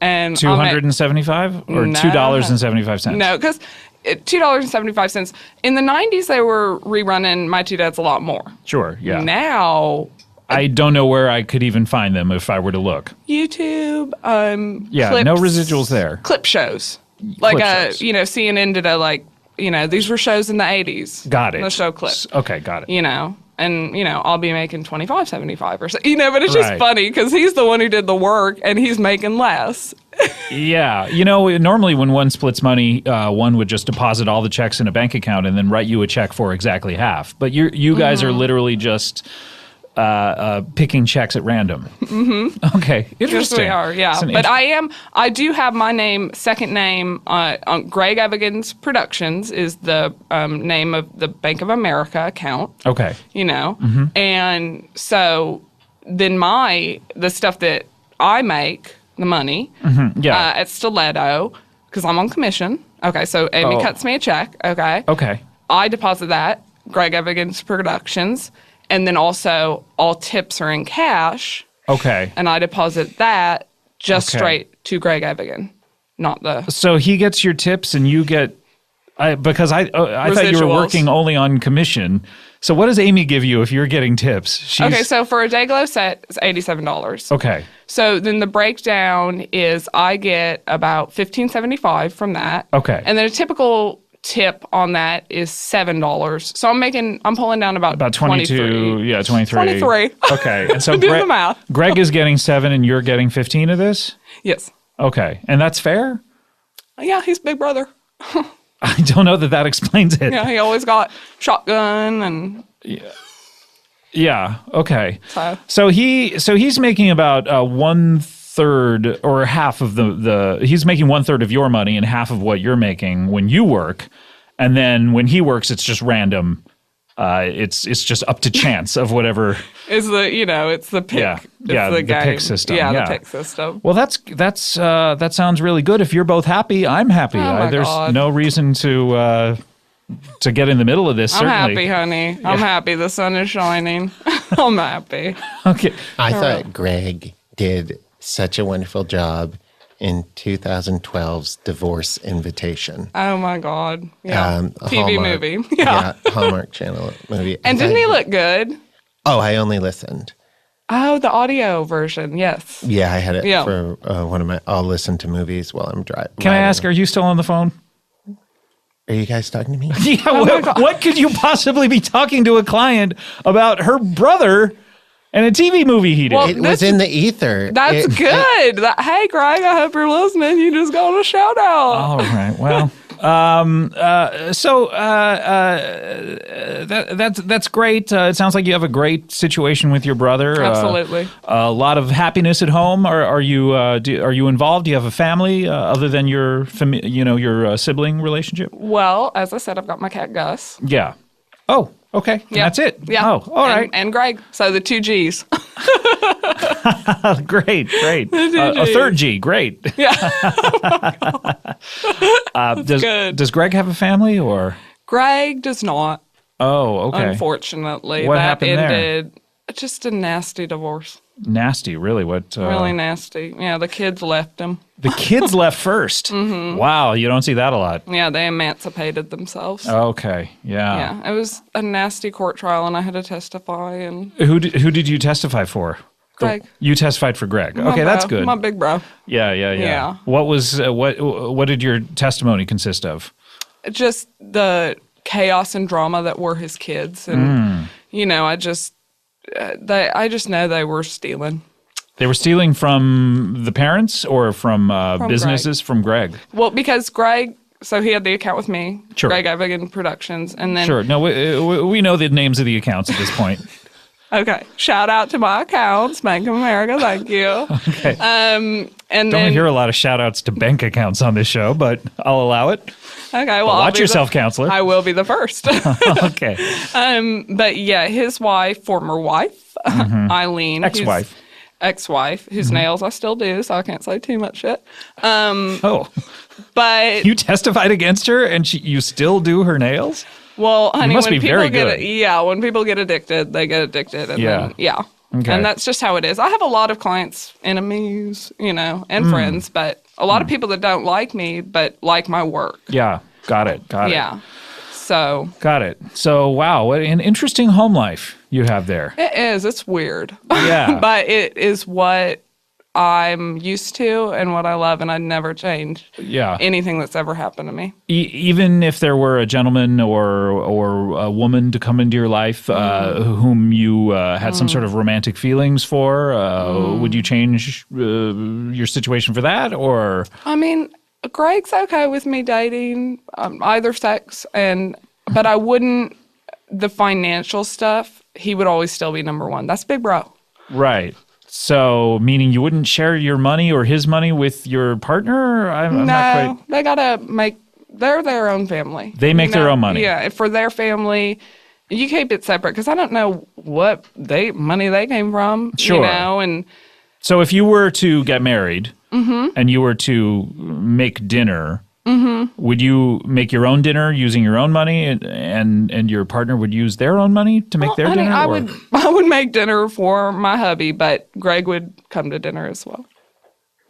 And $275 or $2.75? No, because $2.75. In the 90s, they were rerunning My Two Dads a lot more. Sure, yeah. Now, I don't know where I could even find them if I were to look. YouTube, clips, no residuals there. Clip shows. CNN did these were shows in the 80s. Got it. The show clip. Okay, got it. And I'll be making $25.75 or so. But it's just funny because he's the one who did the work and he's making less. Yeah. Normally when one splits money, one would just deposit all the checks in a bank account and then write you a check for exactly half. But you guys are literally just picking checks at random. Mm-hmm. Okay, interesting. Yes, we are, yeah. But I do have my name, second name, Greg Evigans Productions is the name of the Bank of America account. Okay. Mm-hmm. And so then the stuff that I make, the money, at Stiletto, because I'm on commission. Okay, so Amy cuts me a check, okay? Okay. I deposit that, Greg Evigans Productions, and then also all tips are in cash. Okay. And I deposit that just straight to Greg Evigan, not the... So he gets your tips and you get... because I thought you were working only on commission. So what does Amy give you if you're getting tips? Okay, so for a Dayglow set, it's $87. Okay. So then the breakdown is I get about $15.75 from that. Okay. And then a typical tip on that is $7. So I'm pulling down about 22, 23. yeah, 23. 23. Okay. And so do the math. Greg is getting 7 and you're getting 15 of this? Yes. Okay. And that's fair? Yeah, he's big brother. I don't know that explains it. Yeah, he always got shotgun and yeah. Okay. So he's making about 1/3 or half of he's making 1/3 of your money and half of what you're making when you work, and then when he works, it's just random. It's just up to chance of whatever. It's the pick. Yeah, the pick system. Yeah, the pick system. Well, that sounds really good. If you're both happy, I'm happy. There's no reason to get in the middle of this. I'm certainly. happy, honey. I'm happy. The sun is shining. I'm happy. Okay. I thought Greg did such a wonderful job in 2012's Divorce Invitation. Oh my God. Yeah. TV Hallmark, movie. Yeah. Hallmark Channel movie. And didn't he look good? Oh, I only listened. Oh, the audio version. Yes. Yeah, I had it for one of my. I'll listen to movies while I'm driving. Can I ask? Are you still on the phone? Are you guys talking to me? Yeah. What could you possibly be talking to a client about her brother and a TV movie he did? Well, it was in the ether. That's good. Hey, Greg, I hope you're listening. You just got a shout out. All right. Well. That's great. It sounds like you have a great situation with your brother. Absolutely. A lot of happiness at home. Are you involved? Do you have a family other than your sibling relationship? Well, as I said, I've got my cat Gus. Yeah. Oh, okay. Yeah. That's it. Yeah. Oh, all right. And Greg. So the 2 G's. Great. A third G. Great. Yeah. Does Greg have a family or? Greg does not. Oh, okay. Unfortunately, What that happened ended just a nasty divorce. Nasty, really? What? Really nasty. Yeah, the kids left him. The kids left first. Mm-hmm. Wow, you don't see that a lot. Yeah, they emancipated themselves. Okay, yeah. Yeah, it was a nasty court trial, and I had to testify. And who did you testify for? Greg. You testified for Greg. My Okay, bro, that's good. My big bro. Yeah. What was what did your testimony consist of? Just the chaos and drama that were his kids, and I just know they were stealing. They were stealing from the parents or from businesses? Greg. From Greg. Well, because Greg, so he had the account with me, sure. Greg Evigan Productions, and then sure. No, we know the names of the accounts at this point. Okay, shout out to my accounts, Bank of America, thank you. Okay. And don't hear a lot of shout outs to bank accounts on this show, but I'll allow it. Okay, well, watch yourself, counselor. I will be the first. Okay. But yeah, his wife, former wife, Eileen, ex-wife, whose nails I still do, so I can't say too much shit. But you testified against her, and you still do her nails? Well, honey, when people when people get addicted, they get addicted, and then okay. And that's just how it is. I have a lot of clients, enemies, and friends, but a lot of people that don't like me, but like my work. Yeah, got it. Yeah, so. Got it. So, wow, what an interesting home life you have there. It is. It's weird. Yeah. But it is what I'm used to and what I love, and I'd never change anything that's ever happened to me. Even if there were a gentleman or a woman to come into your life whom you had some sort of romantic feelings for, would you change your situation for that? Or I mean, Greg's okay with me dating either sex, but I wouldn't. The financial stuff, he would always still be number one. That's big bro. Right. So, meaning you wouldn't share your money or his money with your partner? I'm not quite... They gotta they're their own family. They make their own money. Yeah, for their family, you keep it separate because I don't know what money they came from. Sure. And so if you were to get married and you were to make dinner, would you make your own dinner using your own money, and your partner would use their own money to make their dinner? I would make dinner for my hubby, but Greg would come to dinner as well.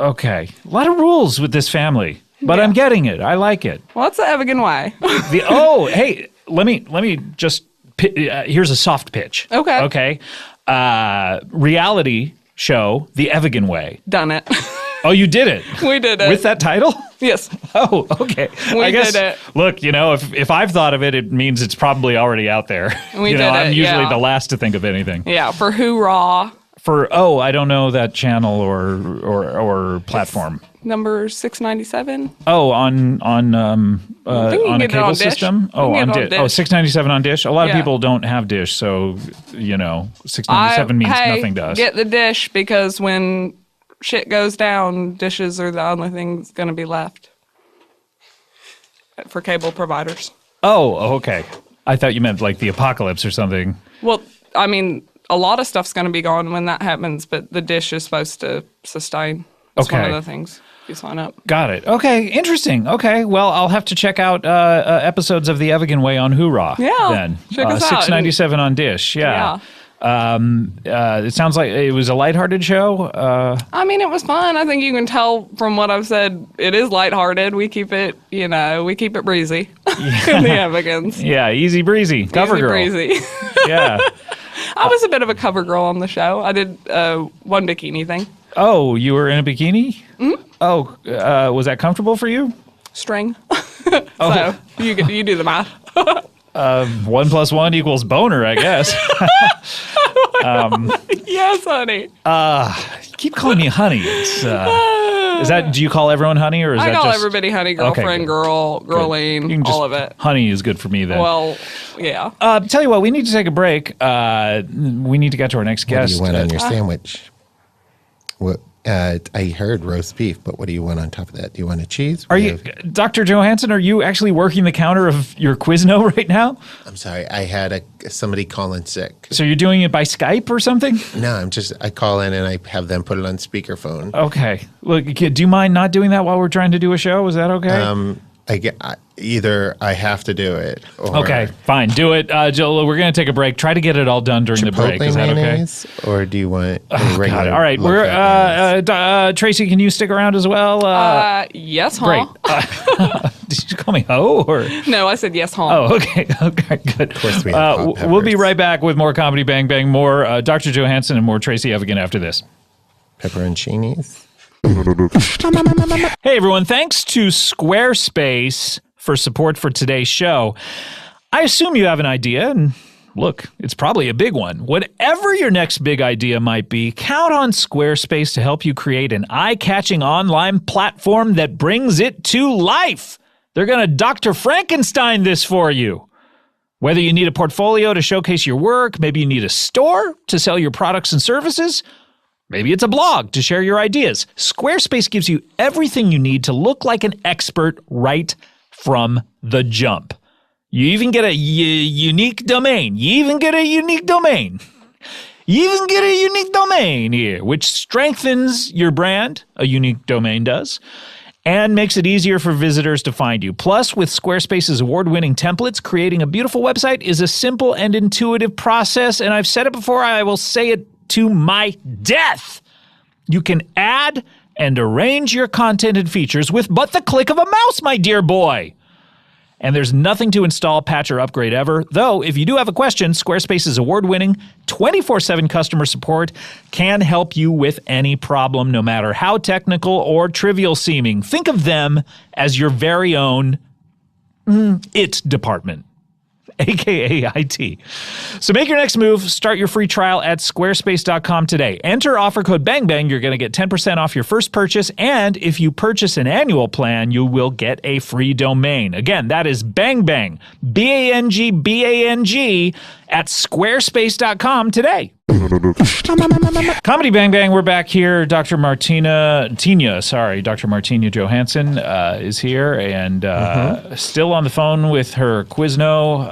Okay. A lot of rules with this family, but I'm getting it. I like it. Well, it's the Evigan way. Hey, let me just here's a soft pitch. Okay. Reality show, The Evigan Way. Done it. Oh, you did it? We did it. With that title? Yes. Oh, okay. We did it. Look, if I've thought of it, it means it's probably already out there. We did it. I'm usually the last to think of anything. Yeah, for Hoorah. I don't know that channel or platform. It's number 697. Oh, on a cable system. Oh, on Dish. Oh, 697 on Dish. A lot of people don't have Dish, so 697 means nothing to us. Get the Dish because when shit goes down, dishes are the only thing that's going to be left for cable providers. Oh, okay. I thought you meant like the apocalypse or something. Well, I mean, a lot of stuff's going to be gone when that happens, but the Dish is supposed to sustain. That's one of the things you sign up. Got it. Okay, interesting. Okay, well, I'll have to check out episodes of The Evigan Way on Hoorah. Yeah, then. check us out. 697 on Dish. Yeah. It sounds like it was a lighthearted show. I mean, it was fun. I think you can tell from what I've said, it is lighthearted. We keep it, we keep it breezy in the Evigans. Yeah, easy breezy. Cover girl. Breezy. Yeah. I was a bit of a cover girl on the show. I did one bikini thing. Oh, you were in a bikini? Mm-hmm. Oh, was that comfortable for you? String. So you do the math. 1 + 1 = boner, I guess. Yes, honey. You keep calling me honey. Is that? Do you call everyone honey, or is I that call just everybody honey, girlfriend, girl, girline, all of it. Honey is good for me then. Well, yeah. Tell you what, we need to take a break. We need to get to our next guest. What do you want on your sandwich? What? I heard roast beef, but what do you want on top of that? Do you want a cheese? Are you, Dr. Johansson, are you actually working the counter of your Quizno right now? I'm sorry. I had somebody call in sick. So you're doing it by Skype or something? No, I call in and I have them put it on speakerphone. Okay. Look, do you mind not doing that while we're trying to do a show? Is that okay? Either I have to do it or... Okay, fine. Do it. Jill, we're going to take a break. Try to get it all done during the break. Is that okay? Or do you want regular? All right. We're Tracy, can you stick around as well? Yes, Great. Did you call me ho? Or? No, I said yes, huh. Oh, okay. Okay, good. Of course we have we'll be right back with more Comedy Bang Bang, more Dr. Johansson, and more Tracy Evigan after this. Pepperoncinis. Hey, everyone. Thanks to Squarespace for support for today's show. I assume you have an idea, and look, it's probably a big one. Whatever your next big idea might be, count on Squarespace to help you create an eye-catching online platform that brings it to life. They're going to Dr. Frankenstein this for you. Whether you need a portfolio to showcase your work, maybe you need a store to sell your products and services, maybe it's a blog to share your ideas. Squarespace gives you everything you need to look like an expert right from the jump. You even get a unique domain. You even get a unique domain here, which strengthens your brand, a unique domain does, and makes it easier for visitors to find you. Plus, with Squarespace's award-winning templates, creating a beautiful website is a simple and intuitive process, and I've said it before, I will say it to my death. You can add and arrange your content and features with but the click of a mouse, my dear boy. And there's nothing to install, patch, or upgrade ever. Though, if you do have a question, Squarespace's award-winning 24/7 customer support can help you with any problem, no matter how technical or trivial seeming. Think of them as your very own IT department. AKA IT. So make your next move. Start your free trial at squarespace.com today. Enter offer code BANGBANG. You're going to get 10% off your first purchase. And if you purchase an annual plan, you will get a free domain. Again, that is BANGBANG. BANG at squarespace.com today. Comedy Bang Bang, we're back here. Dr. Martina Johansson is here and still on the phone with her Quizno,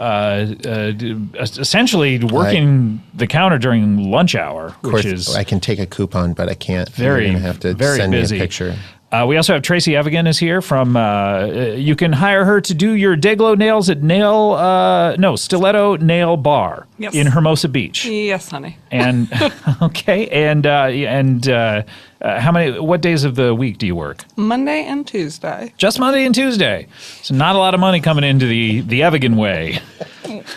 essentially working the counter during lunch hour. Of course, I can take a coupon, but I can't. Very, You're gonna have to very send busy. me a picture. We also have Tracy Evigan is here from, you can hire her to do your Dayglow nails at Stiletto Nail Bar in Hermosa Beach. Yes, honey. And, okay, what days of the week do you work? Monday and Tuesday. Just Monday and Tuesday. So not a lot of money coming into the Evigan way.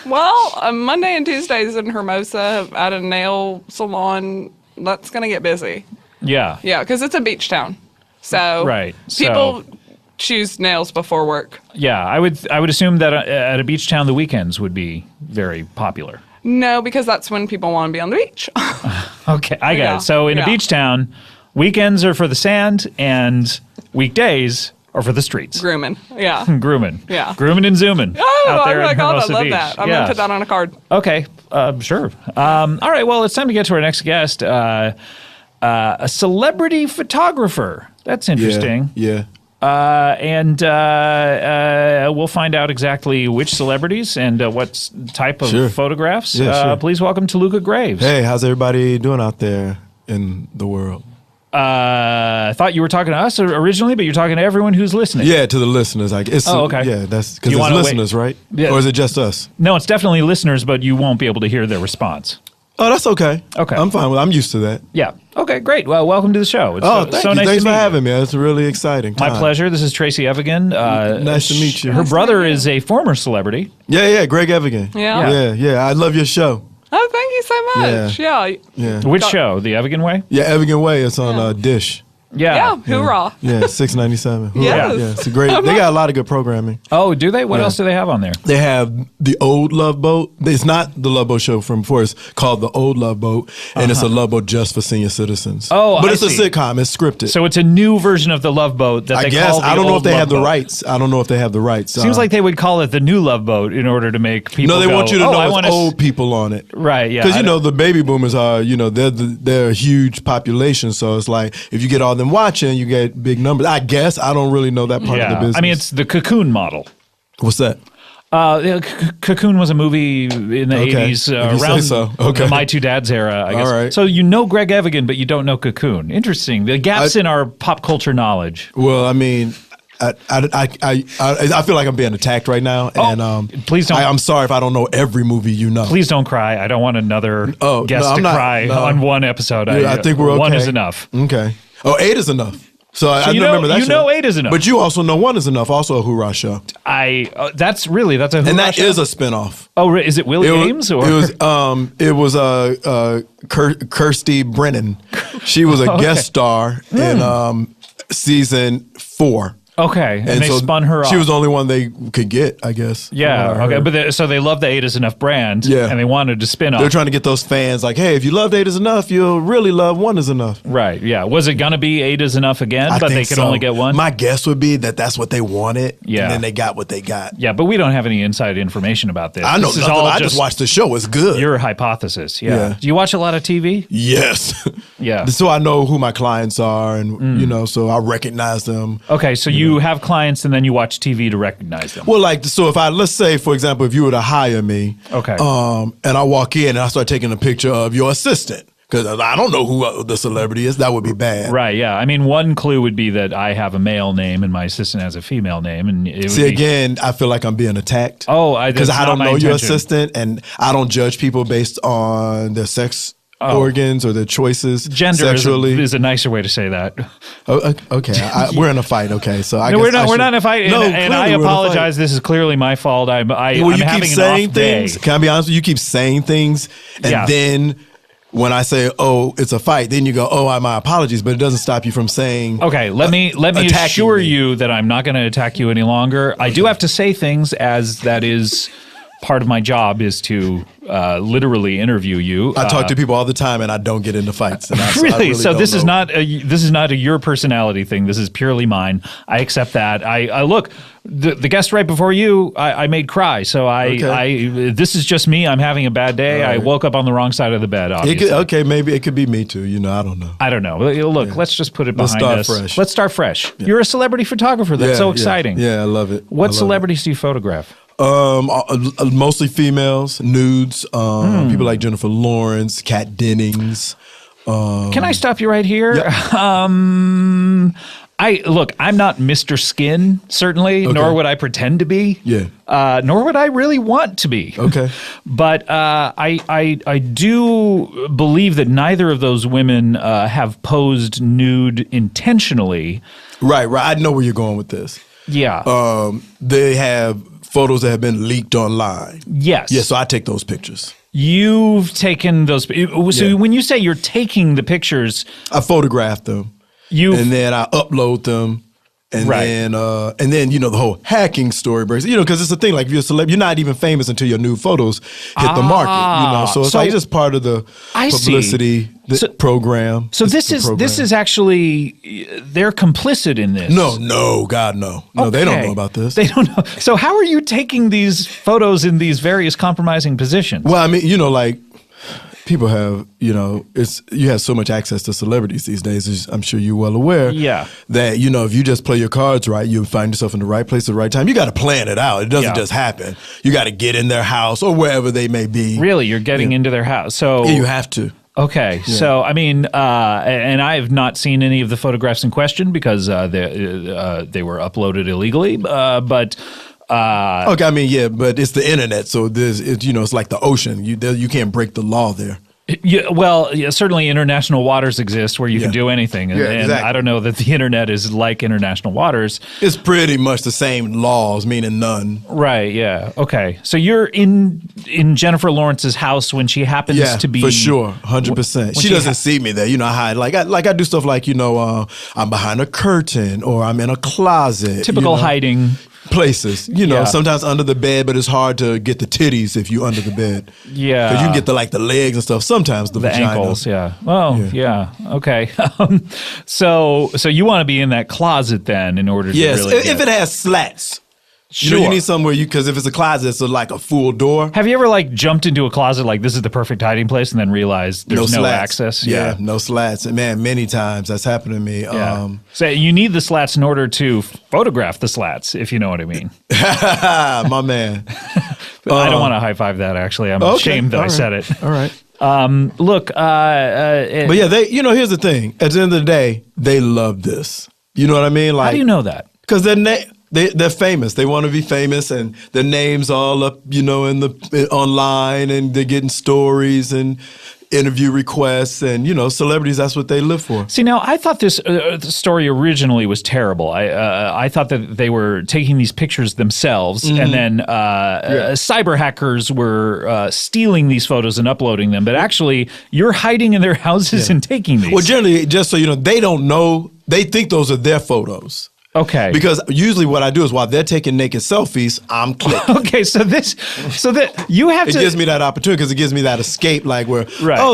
Well, Monday and Tuesdays in Hermosa at a nail salon, that's going to get busy. Yeah. Yeah, because it's a beach town. So right. People choose nails before work. Yeah, I would assume that at a beach town, the weekends would be very popular. No, because that's when people want to be on the beach. Okay, I got it. So in a beach town, weekends are for the sand and weekdays are for the streets. Grooming, yeah. Grooming. Yeah. Grooming and zooming. Oh, out there oh my God, I Hermosa love Beach. that. I'm going to put that on a card. Okay, sure. All right, well, it's time to get to our next guest. A celebrity photographer. That's interesting. Yeah. We'll find out exactly which celebrities and what type of photographs. Yeah, sure. Please welcome Toluca Graves. Hey, how's everybody doing out there in the world? I thought you were talking to us originally, but you're talking to everyone who's listening. Yeah, to the listeners. Okay. Yeah, that's because it's listeners, right? Yeah. Or is it just us? No, it's definitely listeners, but you won't be able to hear their response. Oh, that's okay. Okay. I'm fine with it. I'm used to that. Yeah. Okay, great. Well, welcome to the show. It's thank you. Nice Thanks to for meet having me. It's a really exciting time. My pleasure. This is Tracy Evigan. Nice to meet you. Her brother is a former celebrity. Yeah, Greg Evigan. Yeah. I love your show. Oh, thank you so much. Yeah. Which show? The Evigan Way? Yeah, Evigan Way. It's on Dish. Yeah, hoorah. Yeah, 697. Yes. Yeah, it's a great. They got a lot of good programming. Oh, do they? What else do they have on there? They have the old Love Boat. It's not the Love Boat show from before. It's called the Old Love Boat, and it's a Love Boat just for senior citizens. Oh, but it's I a see. sitcom. It's scripted. So it's a new version of the Love Boat that they call the I don't know if Old they Love have the Boat. rights. I don't know if they have the rights. Seems like they would call it the new Love Boat in order to make people. No, they go, want you to oh, know I it's wanna old people on it. Right, yeah. Because the baby boomers are, they're a huge population. So it's like if you get all them watching, you get big numbers. I guess I don't really know that part of the business. I mean, it's the Cocoon model. What's that? Cocoon was a movie in the 80s around the My Two Dads era, I guess. All right. So you know Greg Evigan, but you don't know Cocoon. Interesting. The gaps in our pop culture knowledge. Well, I mean, I feel like I'm being attacked right now, and please don't. I'm sorry if I don't know every movie you know. Please don't cry. I don't want another guest to cry on one episode. I think we're okay. One is enough. Okay. Oh, 8 is enough. So I remember that. You know 8 is enough. But you also know 1 is enough. Also a Hoorah show. That's a Hoorah and that show? is a spinoff. Oh, is it Willie Ames? Or? It was Kirsty Brennan. She was a guest star in season 4. Okay, and they spun her off. She was the only one they could get, I guess. Yeah, okay. But so they love the 8 is enough brand, and they wanted to spin off. They're trying to get those fans like, hey, if you loved 8 is enough, you'll really love 1 is enough. Right, yeah. Was it going to be 8 is enough again, but they could only get 1? My guess would be that that's what they wanted, and then they got what they got. Yeah, but we don't have any inside information about this. I know this nothing. I just watched the show. It's good. Your hypothesis, yeah. Do you watch a lot of TV? Yes. Yeah. So I know who my clients are, and, so I recognize them. Okay, so you have clients and then you watch TV to recognize them. Well, let's say, for example, if you were to hire me, and I walk in and I start taking a picture of your assistant, because I don't know who the celebrity is, that would be bad. Right, yeah. I mean, one clue would be that I have a male name and my assistant has a female name. And again, I feel like I'm being attacked. Oh, because I don't know your assistant, and I don't judge people based on their sex organs or their choices gender sexually. Is a nicer way to say that. Oh, okay. We're in a fight. Okay, so we're not in a fight. And I apologize. This is clearly my fault. I'm having an off day. Can I be honest with you? You keep saying things, and then when I say, "Oh, it's a fight," then you go, "Oh, my apologies," but it doesn't stop you from saying. Okay, let me assure you that I'm not going to attack you any longer. I do have to say things, as that is part of my job is to literally interview you. I talk to people all the time, and I don't get into fights. And really? So this is not a your personality thing. This is purely mine. I accept that. I look. The guest right before you, I made cry. So this is just me. I'm having a bad day. Right. I woke up on the wrong side of the bed. Obviously. Maybe it could be me too. I don't know. I don't know. Look, let's just put it behind us. Fresh. Let's start fresh. Yeah. You're a celebrity photographer. That's so exciting. Yeah, I love it. What celebrities do you photograph? Mostly females, nudes, people like Jennifer Lawrence, Kat Dennings. Can I stop you right here? Yep. I'm not Mr. Skin, certainly, nor would I pretend to be. Yeah. Nor would I really want to be. Okay. But I do believe that neither of those women have posed nude intentionally. Right. I know where you're going with this. Yeah. They have photos that have been leaked online. Yes. Yeah, so I take those pictures. You've taken those. So when you say you're taking the pictures, I photograph them. And then I upload them. And then the whole hacking story breaks. Because it's a thing. Like if you're a celeb, you're not even famous until your new photos hit the market. So it's like just part of the publicity program. So this is actually they're complicit in this. No, God, no. No, they don't know about this. They don't know. So how are you taking these photos in these various compromising positions? Well, I mean, people have, you have so much access to celebrities these days, as I'm sure you're well aware. Yeah. That, if you just play your cards right, you find yourself in the right place at the right time. You got to plan it out. It doesn't just happen. You got to get in their house or wherever they may be. Really? You're getting into their house. So you have to. Okay. Yeah. So, I mean, and I have not seen any of the photographs in question because they were uploaded illegally, but... okay, I mean, yeah, but it's the internet, so it's like the ocean. You can't break the law there. certainly international waters exist where you can do anything. And, exactly. And I don't know that the internet is like international waters. It's pretty much the same laws, meaning none. Right, yeah. Okay. So you're in Jennifer Lawrence's house when she happens to be... for sure, 100%. She doesn't see me there. You know, I hide. I do stuff like, I'm behind a curtain or I'm in a closet. Typical hiding places, sometimes under the bed, but it's hard to get the titties if you under the bed. Yeah. Because you can get the legs and stuff. Sometimes the vagina. Ankles, yeah. Well, yeah. Okay. So you want to be in that closet then in order to really if it has slats. Sure. You need somewhere because if it's a closet, it's like a full door. Have you ever jumped into a closet like this is the perfect hiding place and then realized there's no access? Yeah, no slats. And man, many times that's happened to me. Yeah. So you need the slats in order to photograph the slats, if you know what I mean. My man. I don't want to high five that actually. I'm ashamed that I said it. All right. Look, but yeah, here's the thing. At the end of the day, they love this. You know what I mean? How do you know that? Because they're famous. They want to be famous, and their names all up, in the online, and they're getting stories and interview requests, and celebrities. That's what they live for. See, now I thought this story originally was terrible. I thought that they were taking these pictures themselves, and then cyber hackers were stealing these photos and uploading them. But actually, you're hiding in their houses and taking these. Well, generally, just so you know, they don't know. They think those are their photos. Okay. Because usually what I do is while they're taking naked selfies, I'm clicking. Okay, so that you have to... It gives me that opportunity because it gives me that escape,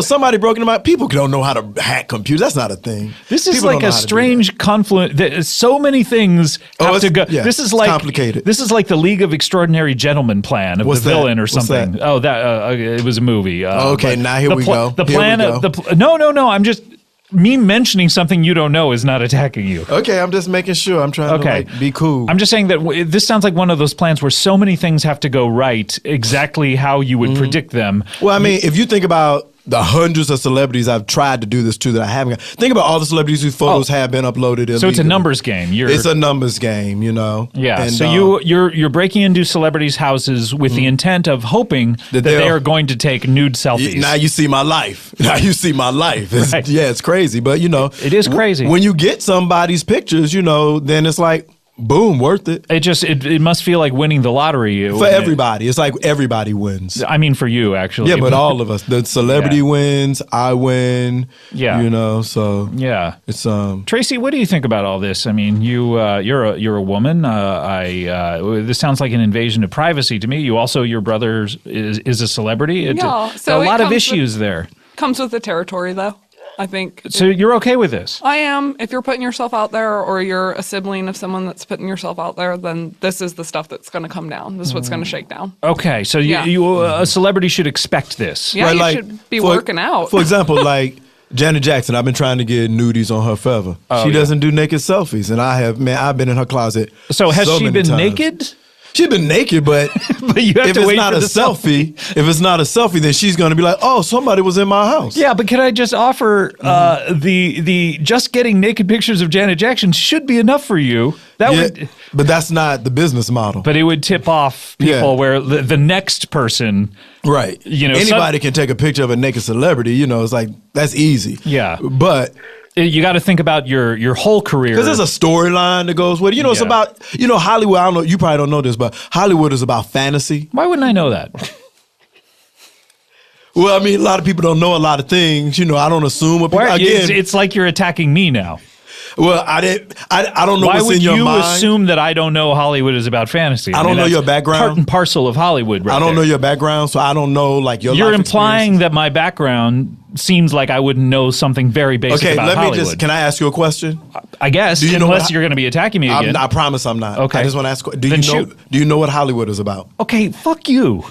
somebody broke into my... People don't know how to hack computers. That's not a thing. This is like a strange confluence. So many things have to go... Yeah, this is like complicated. This is like the League of Extraordinary Gentlemen plan of the villain or something. What's that? Oh, that it was a movie. Okay, now here we go. The plan of... No, I'm just... Me mentioning something you don't know is not attacking you. Okay, I'm just making sure. I'm trying to be cool. I'm just saying that this sounds like one of those plans where so many things have to go right exactly how you would predict them. Well, I mean, if you think about the hundreds of celebrities I've tried to do this to that I haven't got. Think about all the celebrities whose photos have been uploaded illegally. So it's a numbers game. It's a numbers game, Yeah. And, so you're breaking into celebrities' houses with the intent of hoping that they are going to take nude selfies. Now you see my life. Right. Yeah, it's crazy, but it is crazy. When you get somebody's pictures, then it's like, boom, worth it. It must feel like winning the lottery. For everybody. It's like everybody wins. I mean, for you, actually. Yeah, but all of us. The celebrity wins, I win. Yeah. So. Yeah. It's Tracy, what do you think about all this? I mean, you're a woman. This sounds like an invasion of privacy to me. Your brother is a celebrity. So a lot of issues there. Comes with the territory, though. I think. So you're okay with this? I am. If you're putting yourself out there or you're a sibling of someone that's putting yourself out there, then this is the stuff that's going to come down. This is what's going to shake down. Okay. So you a celebrity should expect this. Yeah, you should be working out. For example, like Janet Jackson, I've been trying to get nudies on her forever. She doesn't do naked selfies. And I've been in her closet. So has she been naked? She's been naked, but, but you have if to it's wait not for a the selfie. If it's not a selfie, then she's going to be like, "Oh, somebody was in my house." Yeah, but can I just offer the just getting naked pictures of Janet Jackson should be enough for you? But that's not the business model. But it would tip off people where the next person, right? Anybody can take a picture of a naked celebrity. It's like that's easy. Yeah, but. You got to think about your whole career. Because there's a storyline that goes with it. It's about, Hollywood, I don't know, you probably don't know this, but Hollywood is about fantasy. Why wouldn't I know that? Well, I mean, a lot of people don't know a lot of things. I don't assume what people, again. It's like you're attacking me now. Well, I don't know what's in your mind. Why would you assume that I don't know Hollywood is about fantasy? I don't know your background. Part and parcel of Hollywood, right? I don't know your background, so I don't know your You're life implying that my background seems like I wouldn't know something very basic about Hollywood. Can I ask you a question? I guess, unless you're going to be attacking me again. I promise I'm not. Okay. I just want to ask, do you know what Hollywood is about? Okay, fuck you.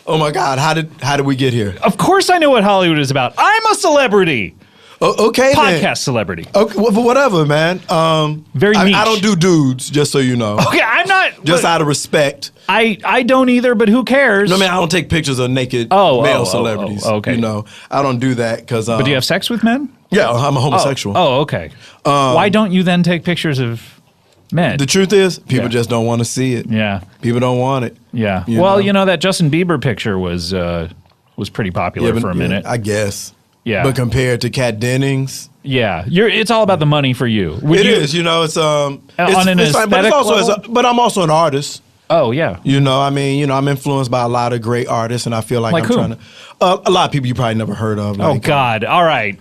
Oh my God, how did we get here? Of course I know what Hollywood is about. I'm a celebrity. Okay, podcast celebrity. Okay, whatever, man. Very niche. I don't do dudes, just so you know. Okay, I'm not. Just out of respect. I don't either, but who cares? No, man, I don't take pictures of naked male celebrities. Okay. I don't do that because. But do you have sex with men? Yeah, I'm a homosexual. Oh, okay. Why don't you then take pictures of men? The truth is, people just don't want to see it. Yeah. People don't want it. Yeah. Well, that Justin Bieber picture was was pretty popular for a minute. I guess. Yeah. But compared to Kat Dennings. Yeah. It's all about the money for you. It is. It's on an aesthetic level? But I'm also an artist. Oh, yeah. I'm influenced by a lot of great artists, and I feel like I'm who? trying to. A lot of people you probably never heard of. Oh, God. All right.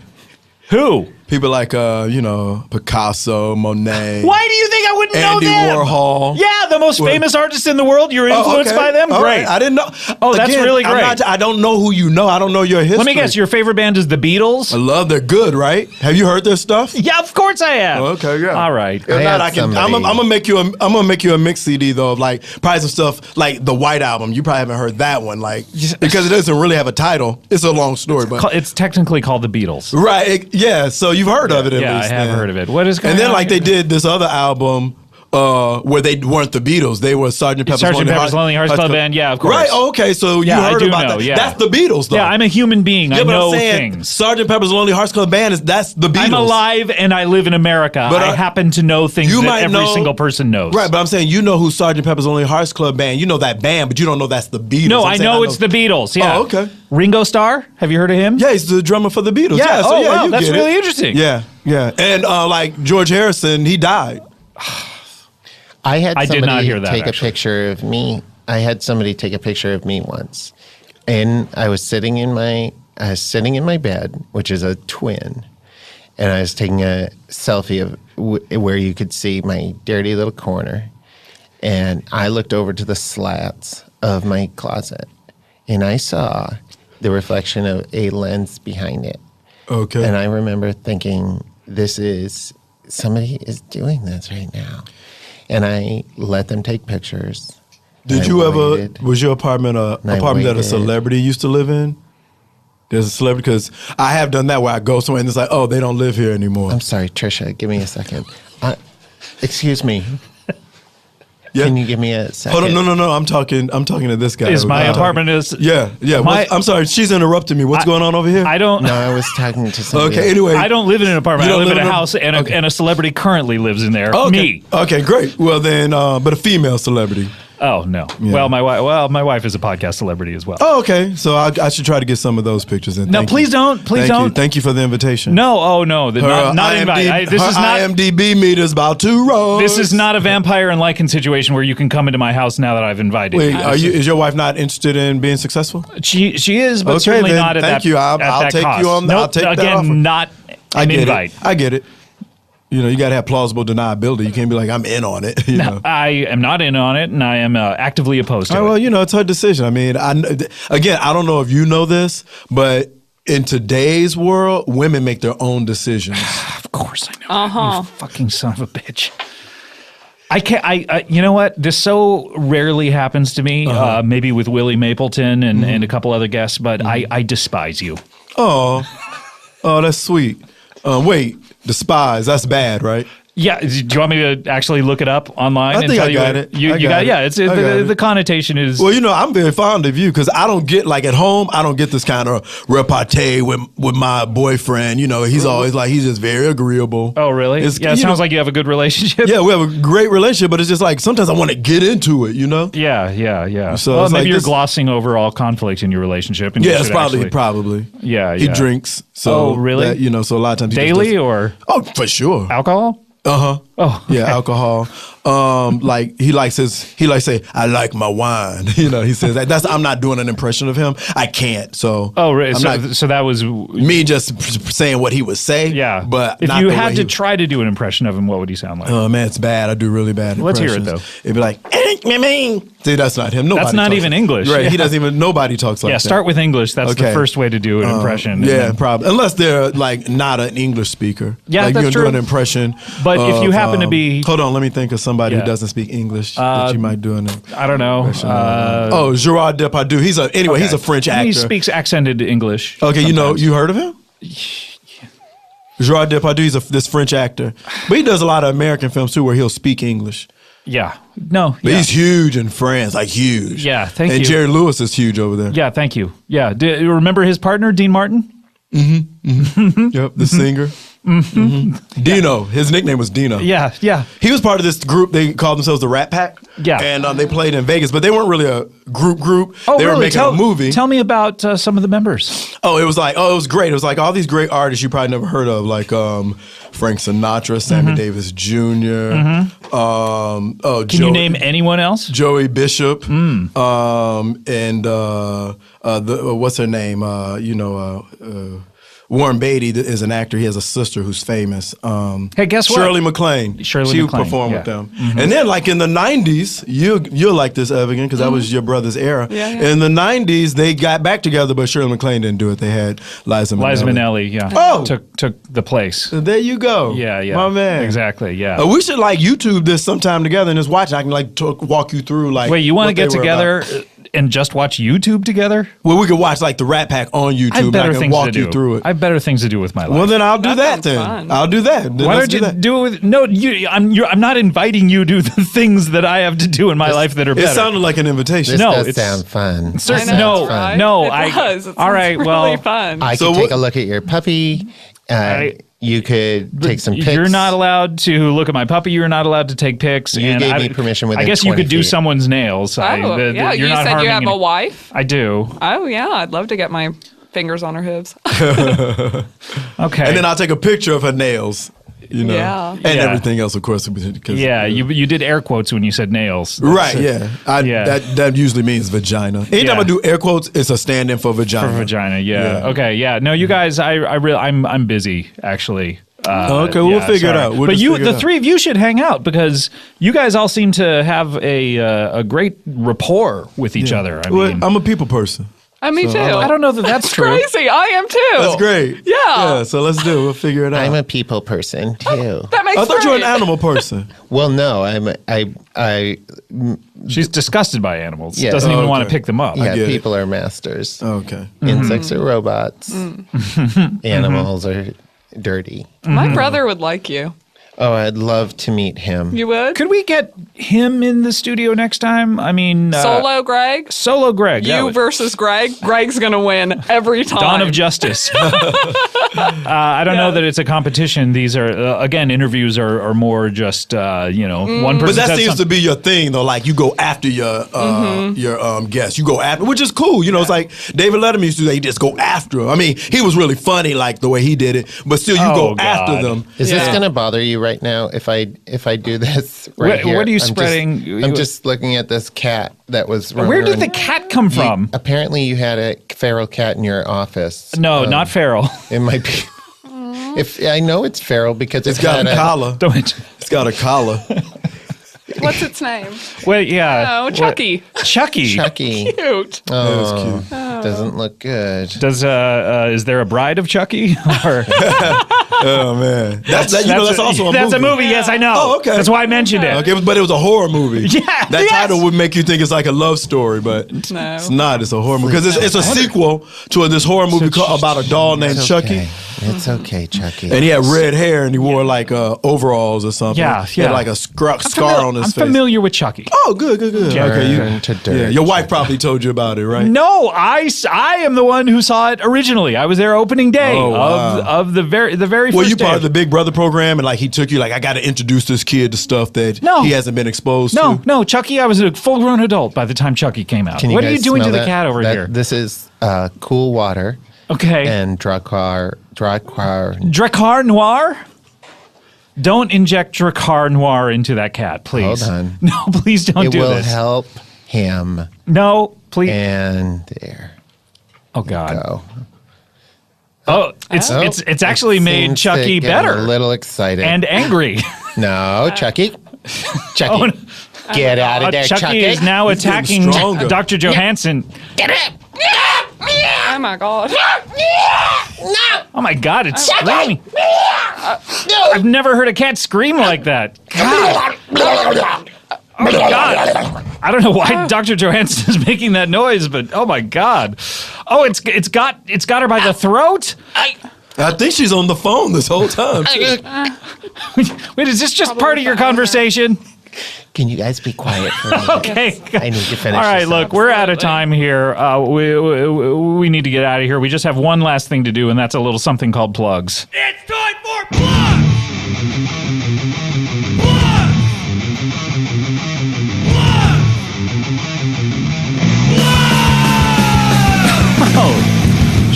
Who? People like, Picasso, Monet. Why do you think I wouldn't know them? Andy Warhol. Yeah, the most famous artists in the world. You're influenced by them? All Great. Right. I didn't know. Oh, that's really great. I don't know who you know. I don't know your history. Let me guess. Your favorite band is the Beatles? I love they're good, right? Have you heard their stuff? Yeah, of course I have. Okay, yeah. All right. If not, I'm gonna make you a mix CD though of like probably some stuff like the White Album. You probably haven't heard that one, like because it doesn't really have a title. It's a long story, but it's technically called the Beatles. Right. Yeah. So you've heard of it at least. I have heard of it. What is going on? And then like they did this other album where they weren't the Beatles. They were Sgt. Pepper's Lonely Hearts Club Band. Yeah, of course. Right. Okay. So you heard about that. Yeah. That's the Beatles, though. Yeah, I'm a human being. I know things. Sgt. Pepper's Lonely Hearts Club Band that's the Beatles. I'm alive and I live in America. But I happen to know things that every single person knows. Right, but I'm saying you know who Sgt. Pepper's Lonely Hearts Club Band. You know that band, but you don't know that's the Beatles. No, I know it's the Beatles. Yeah. Oh, okay. Ringo Starr. Have you heard of him? Yeah, he's the drummer for the Beatles. Yeah. Wow, that's really interesting. Yeah. And like George Harrison, he died. I did not hear that, take a picture of me. I had somebody take a picture of me once, and I was sitting in my bed, which is a twin, and I was taking a selfie of where you could see my dirty little corner, and I looked over to the slats of my closet, and I saw the reflection of a lens behind it. Okay. And I remember thinking, somebody is doing this right now. And I let them take pictures. Was your apartment an apartment that a celebrity used to live in? There's a celebrity, because I have done that where I go somewhere and it's like, oh, they don't live here anymore. I'm sorry, Trisha, give me a second. Excuse me. Yeah. Can you give me a second? Hold on, no. I'm talking to this guy. Is my apartment is? Yeah. I'm sorry, she's interrupting me. What's going on over here? I don't. No, I was talking to somebody. Okay. Anyway, I don't live in an apartment. I live in a house, and a celebrity currently lives in there. Okay. Me. Okay, great. Well then, but a female celebrity. Oh no. Yeah. Well, my wife is a podcast celebrity as well. Oh, okay. So I should try to get some of those pictures in. No, please don't. Thank you for the invitation. No, not invite. This is not IMDb meter's about to roll. This is not a vampire and lichen situation where you can come into my house now that I've invited. Wait, is your wife not interested in being successful? She is, but certainly then, not at thank that. you. I'll take cost. you on. Nope, I'll take that offer. Again, not an invite. I get it. You got to have plausible deniability. You can't be like, I'm in on it. I am not in on it, and I am actively opposed to it. Well, it's her decision. I mean, I don't know if you know this, but in today's world, women make their own decisions. Of course I know. You fucking son of a bitch. I can't. You know what? This so rarely happens to me. Maybe with Willie Mapleton and a couple other guests, but I despise you. Oh, that's sweet. Wait. Despise. That's bad, right? Yeah. Do you want me to actually look it up online? I think I got it. You got it. Yeah. It's the connotation is. Well, I'm very fond of you because I don't get at home. I don't get this kind of repartee with my boyfriend. He's always he's just very agreeable. Oh, really? It sounds like you have a good relationship. Yeah, we have a great relationship, but it's just sometimes I want to get into it. Yeah. So maybe you're glossing over all conflict in your relationship. And it's probably. Yeah. He drinks. So really? So a lot of times daily or for sure alcohol. Oh, yeah, alcohol. He likes say, I like my wine. He says that. I'm not doing an impression of him. I can't. So. Oh, really? So that was me just saying what he would say. Yeah, but if you had to try to do an impression of him, what would he sound like? Oh man, it's bad. I do really bad. Let's hear it though. It'd be like, see, that's not him. Nobody. That's not even English. Right? Yeah. He doesn't even. Nobody talks like that. Yeah, start with English. That's the first way to do an impression. Yeah, probably. Unless they're not an English speaker. Yeah, that's true. Do an impression. But if you happen to be, hold on, let me think of somebody who doesn't speak English that you might do an. I don't know. Gerard Depardieu. He's a French actor. He speaks accented English. Okay, sometimes. You heard of him? Gerard Depardieu. He's this French actor, but he does a lot of American films too, where he'll speak English. Yeah. No. But he's huge in France, huge. Yeah. Thank you. And Jerry Lewis is huge over there. Yeah. Thank you. Yeah. Do you remember his partner, Dean Martin? Mm-hmm. Yep. The singer. Dino. His nickname was Dino. Yeah. He was part of this group. They called themselves the Rat Pack. Yeah. And they played in Vegas, but they weren't really a group. Oh, they were making a movie. Tell me about some of the members. Oh, it was great. It was like all these great artists you probably never heard of, like Frank Sinatra, Sammy Davis Jr. Can you name anyone else? Joey Bishop, and what's her name? Warren Beatty is an actor. He has a sister who's famous. Hey, guess what? Shirley MacLaine. She performed with them. And then, like in the 90s, you'll like this, Evan, because that was your brother's era. Yeah. In the 90s, they got back together, but Shirley MacLaine didn't do it. They had Liza Minnelli. Yeah. Oh! Took the place. There you go. Yeah. My man. Exactly, yeah. We should YouTube this sometime together and just watch it. I can walk you through Wait, you want to get together and just watch YouTube together? Well, we could watch the Rat Pack on YouTube. I have better things walk to do. you through it. I have better things to do with my life. Well, then I'll do that. Then fun. I'll do that. Why don't you do it with? No, I'm not inviting you to the things that I have to do in my life that are better. It sounded like an invitation. This does sound fun. No. It does. It all right. really Well, fun. I could take a look at your puppy. You could take some pics. You're not allowed to look at my puppy. You're not allowed to take pics. You gave me permission within I guess you 20 could do feet. someone's nails. yeah. You're You not said you have harming a wife? I do. Oh, yeah. I'd love to get my fingers on her hooves. Okay. And then I'll take a picture of her nails. Yeah. And everything else, of course. You did air quotes when you said nails. Right, yeah. That usually means vagina. Anytime I do air quotes, it's a stand-in for vagina. For vagina, yeah. Okay, yeah. No, you guys, I'm busy, actually. Okay, we'll figure it out. But the three of you should hang out because you guys all seem to have a great rapport with each other. I mean, I'm a people person. Me too. I don't know that that's true. Crazy. I am too. That's great. Yeah. So let's do it. We'll figure it out. I'm a people person too. That makes I thought sense. you were an animal person. Well, no, She's disgusted by animals. Yeah. Doesn't even want to Okay. pick them up. yeah, get it. people are masters. Okay. Insects are robots. Animals are dirty. My brother would like you. Oh, I'd love to meet him. You would? Could we get him in the studio next time? I mean, Solo Greg? Solo Greg. You versus Greg. Greg's going to win every time. Dawn of Justice. I don't know that it's a competition. These are, again, interviews are more just, one person. But that seems to be your thing, though. Like, you go after your guest. You go after, which is cool. It's like David Letterman used to do that. He just go after him. I mean, he was really funny, like, the way he did it. But still, you go after them. Is this going to bother you right now if I do this here? What are you spreading? I'm just looking at this cat that was running Where did around. the cat come from? Apparently you had a feral cat in your office. No, not feral. It might be. If I know it's feral because It's got a collar. It's got a collar. What's its name? Wait, yeah. Oh, Chucky. Chucky. Chucky. Cute. Oh, cute. Doesn't look good. Is there a bride of Chucky? Or Oh man, that's also a movie. That's a movie. Yes, I know. Oh, okay. That's why I mentioned it. Okay, but it was a horror movie. Yeah, that title would make you think it's like a love story, but No. it's not. It's a horror movie because it's a sequel to this horror movie about a doll named Chucky. It's okay, Chucky. And he had red hair and he wore like overalls or something. Yeah, He had like a scar on his face. I'm familiar with Chucky. Oh, good. Yeah, Okay, your wife probably told you about it, right? No, I am the one who saw it originally. I was there opening day of the very first Were you day. part of the Big Brother program and like he took you like I got to introduce this kid to stuff that he hasn't been exposed to? No, Chucky. I was a full-grown adult by the time Chucky came out. What are you doing to the cat over here? This is cool water. Okay. And Dracar Noir? Don't inject Dracar Noir into that cat, please. Hold on. No, please don't do this. It will help him. No, please. And there. Oh God. Go. Oh, it's actually made Chucky better. A little excited. And angry. No, Chucky. Chucky. Oh, no. Get out of there, Chucky. Is now attacking Dr. Johansson. Get it! Oh my God. Oh my God, it's screaming. I've never heard a cat scream like that. God. Oh my God. I don't know why Dr. Johansson is making that noise, but oh my God. Oh, it's got her by the throat? I think she's on the phone this whole time. Wait, is this just part of your conversation? Can you guys be quiet for a minute? Okay. I need to finish. All right, this look, up. we're out of time here. We need to get out of here. We just have one last thing to do, and that's a little something called plugs. It's time for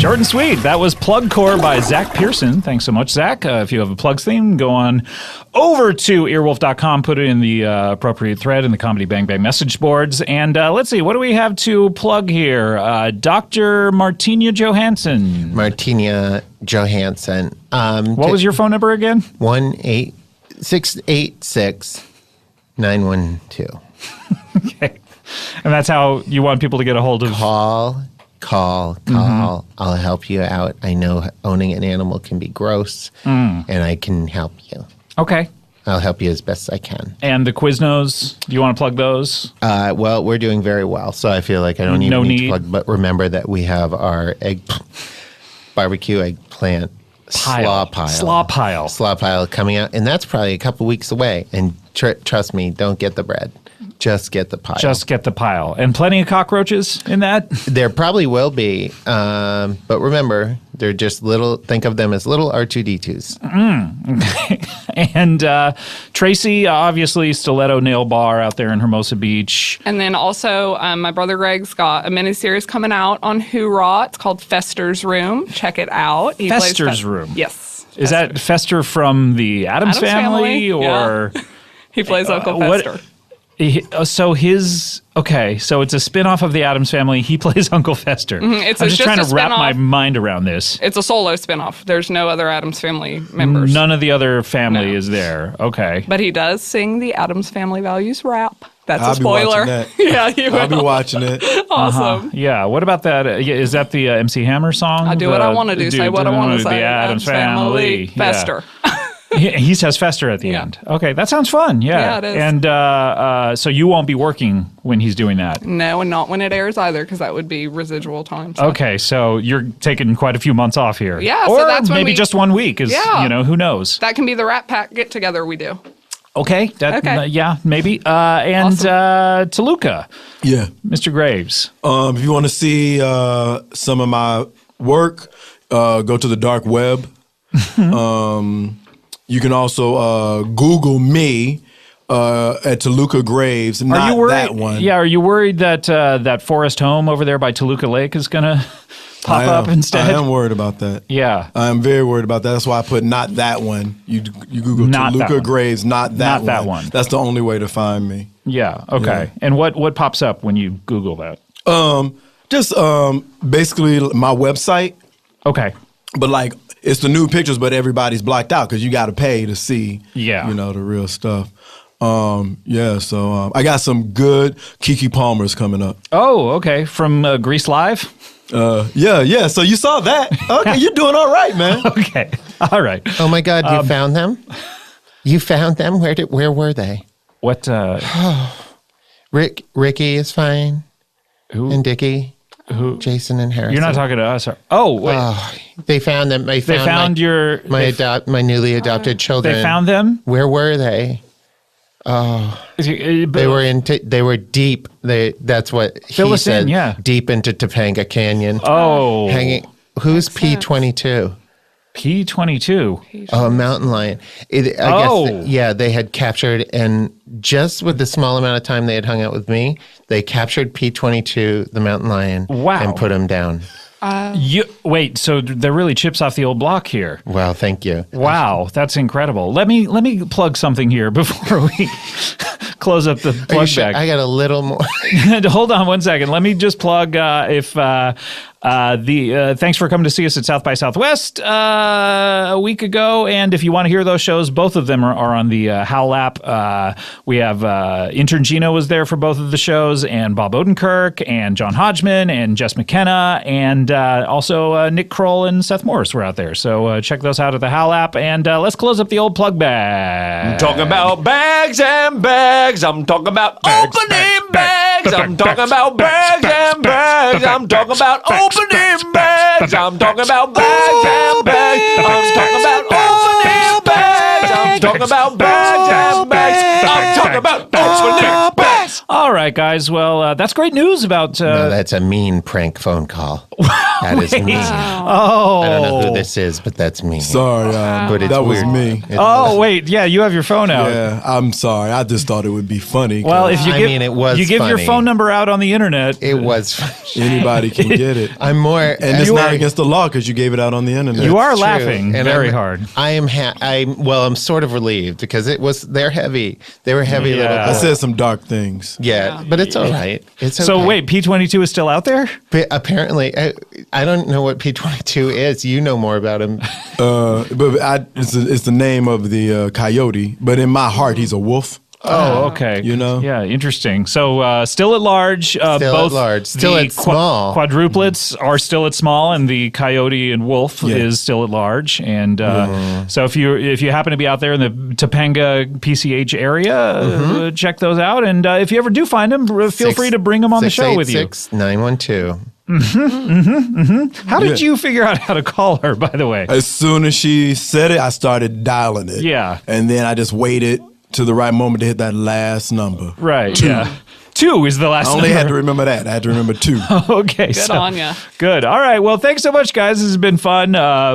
Short and sweet. That was Plug Core by Zach Pearson. Thanks so much, Zach. If you have a plugs theme, go on over to earwolf.com, put it in the appropriate thread in the Comedy Bang Bang message boards. And let's see, what do we have to plug here? Dr. Martina Johansson. Martina Johansson. What was your phone number again? 1-866-912. Okay. And that's how you want people to get a hold of... Call. Mm-hmm. I'll help you out. I know owning an animal can be gross, and I can help you. Okay. I'll help you as best I can. And the Quiznos, do you want to plug those? Well, we're doing very well, so I feel like I don't even need to plug. But remember that we have our barbecue eggplant slaw pile coming out, and that's probably a couple weeks away. And trust me, don't get the bread. Just get the pile. Just get the pile. And plenty of cockroaches in that? There probably will be. But remember, they're just little, think of them as little R2-D2s. Okay. And Tracy, obviously, Stiletto Nail Bar out there in Hermosa Beach. And then also, my brother Greg's got a miniseries coming out on Hoorah. It's called Fester's Room. Check it out. Fester's Room? Yes. Is that Fester from the Addams Family? Or yeah. He plays Uncle Fester. So it's a spinoff of the Addams Family. He plays Uncle Fester. Mm-hmm. I'm just trying to wrap my mind around this. It's a solo spinoff. There's no other Addams Family members. None of the other family is there. Okay. But he does sing the Addams Family Values rap. That's I'll a spoiler. Yeah, I'll be watching it. Awesome. Yeah. What about that? Is that the MC Hammer song? I do what I want to do. Say what I want to say. The Addams Family. Fester. He says Fester at the end. Okay, that sounds fun. Yeah, it is. And so you won't be working when he's doing that? No, and not when it airs either, because that would be residual time. So. Okay, so you're taking quite a few months off here. Yeah, or so that's when maybe just 1 week. Who knows? That can be the Rat Pack get together we do. Okay. Yeah, maybe. And awesome. Toluca. Yeah. Mr. Graves. If you want to see some of my work, go to the dark web. You can also Google me at Toluca Graves. Not that one. Yeah, are you worried that that forest home over there by Toluca Lake is going to pop up instead? I am worried about that. Yeah. I am very worried about that. That's why I put not that one. You Google not Toluca Graves, not that not one. That's the only way to find me. Yeah, okay. Yeah. And what pops up when you Google that? Just basically my website. Okay. But like, it's the new pictures, but everybody's blacked out because you got to pay to see, the real stuff. So I got some good Keke Palmers coming up. Oh, okay. From Grease Live? Yeah. So you saw that. Okay, you're doing all right, man. Okay. All right. Oh my God, you found them? You found them? Where were they? What? Ricky is fine. Who? And Dickie. Who? Jason and Harrison. You're not talking to us. Oh, wait. They found them. They found my newly adopted children. They found them? Where were they? Oh, they were deep. That's what he said. Deep into Topanga Canyon. Oh, hanging. Who's P-22? P-22. Oh, a mountain lion. I guess they had captured, and just with the small amount of time they had hung out with me, they captured P-22, the mountain lion, and put him down. So they're really chips off the old block here. Well, thank you. Wow, that's incredible. Let me plug something here before we close up the plug bag. I got a little more. Hold on 1 second. Let me just plug thanks for coming to see us at South by Southwest a week ago. And if you want to hear those shows, both of them are on the Howl app. We have intern Gino was there for both of the shows, and Bob Odenkirk, and John Hodgman, and Jess McKenna, and also Nick Kroll and Seth Morris were out there. So check those out at the Howl app. And let's close up the old plug bag. I'm talking about bags and bags. I'm talking about opening bags. I'm talking about bags and bags. I'm talking about opening bags. I'm talking about bags and bags. I'm talking about opening bags. I'm talking about bags and bags. I'm talking about opening bags. All right, guys. Well, that's great news about... No, that's a mean prank phone call. That is me. Oh. I don't know who this is, but that's me. Sorry, but it's that was weird. me. Wait, yeah, you have your phone out. Yeah, I'm sorry. I just thought it would be funny. Well, if you give your funny. phone number out on the internet, it was anybody can get it. I'm more, and it's not against the law because you gave it out on the internet. You are laughing very hard. I'm sort of relieved because they're heavy. They were heavy little boys. I said some dark things. Yeah, but it's all right. It's okay. So wait, P22 is still out there? But apparently, I don't know what P22 is. You know more about him. It's the name of the coyote, but in my heart, he's a wolf. Oh, okay. You know? Yeah, interesting. So still at large. Still at small. Quadruplets are still at small, and the coyote and wolf is still at large. And so if you happen to be out there in the Topanga PCH area, check those out. And if you ever do find them, feel free to bring them on the show with you. 686-912. How did you figure out how to call her, by the way? As soon as she said it, I started dialing it. Yeah. And then I just waited to the right moment to hit that last number. Right, 2. Yeah. 2 is the last number. I only had to remember that. I had to remember 2. Okay. Good on ya. Good. All right. Well, thanks so much, guys. This has been fun.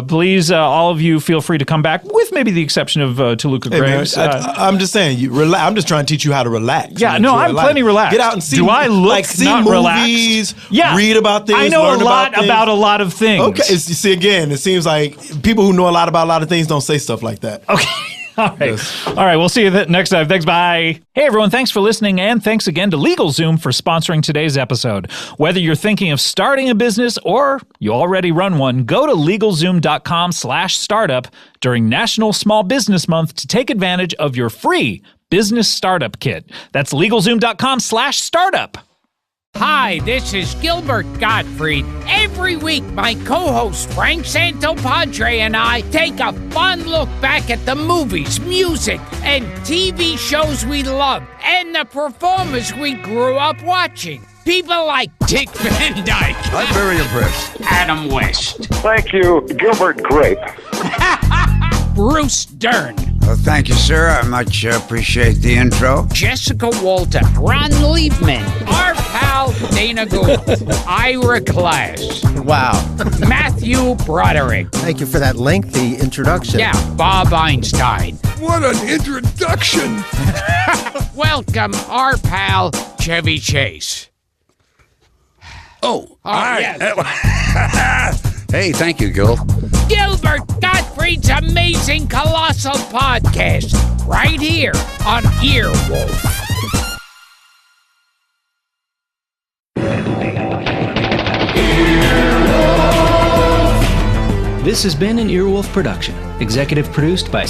Please, all of you, feel free to come back, with maybe the exception of Toluca Graves. I'm just saying, I'm just trying to teach you how to relax. Yeah, no, I'm plenty relaxed. Get out and see. Do I look see not movies, relaxed? Yeah. Read about things, I know learn a lot about a lot of things. Okay. You see, again, it seems like people who know a lot about a lot of things don't say stuff like that. Okay. All right. Yes. All right. We'll see you next time. Thanks. Bye. Hey, everyone. Thanks for listening. And thanks again to LegalZoom for sponsoring today's episode. Whether you're thinking of starting a business or you already run one, go to LegalZoom.com/startup during National Small Business Month to take advantage of your free business startup kit. That's LegalZoom.com/startup. Hi, this is Gilbert Gottfried. Every week, my co-host Frank Santopadre and I take a fun look back at the movies, music, and TV shows we love, and the performers we grew up watching. People like Dick Van Dyke. I'm very impressed. Adam West. Thank you, Gilbert Grape. Bruce Dern. Well, thank you, sir. I much appreciate the intro. Jessica Walter. Ron Liebman. Our pal Dana Gould. Ira Glass. Wow. Matthew Broderick. Thank you for that lengthy introduction. Yeah, Bob Einstein. What an introduction. Welcome, our pal Chevy Chase. Oh, yes. Hey, thank you, Gil. Gilbert Gottfried's amazing colossal podcast, right here on Earwolf. This has been an Earwolf production, executive produced by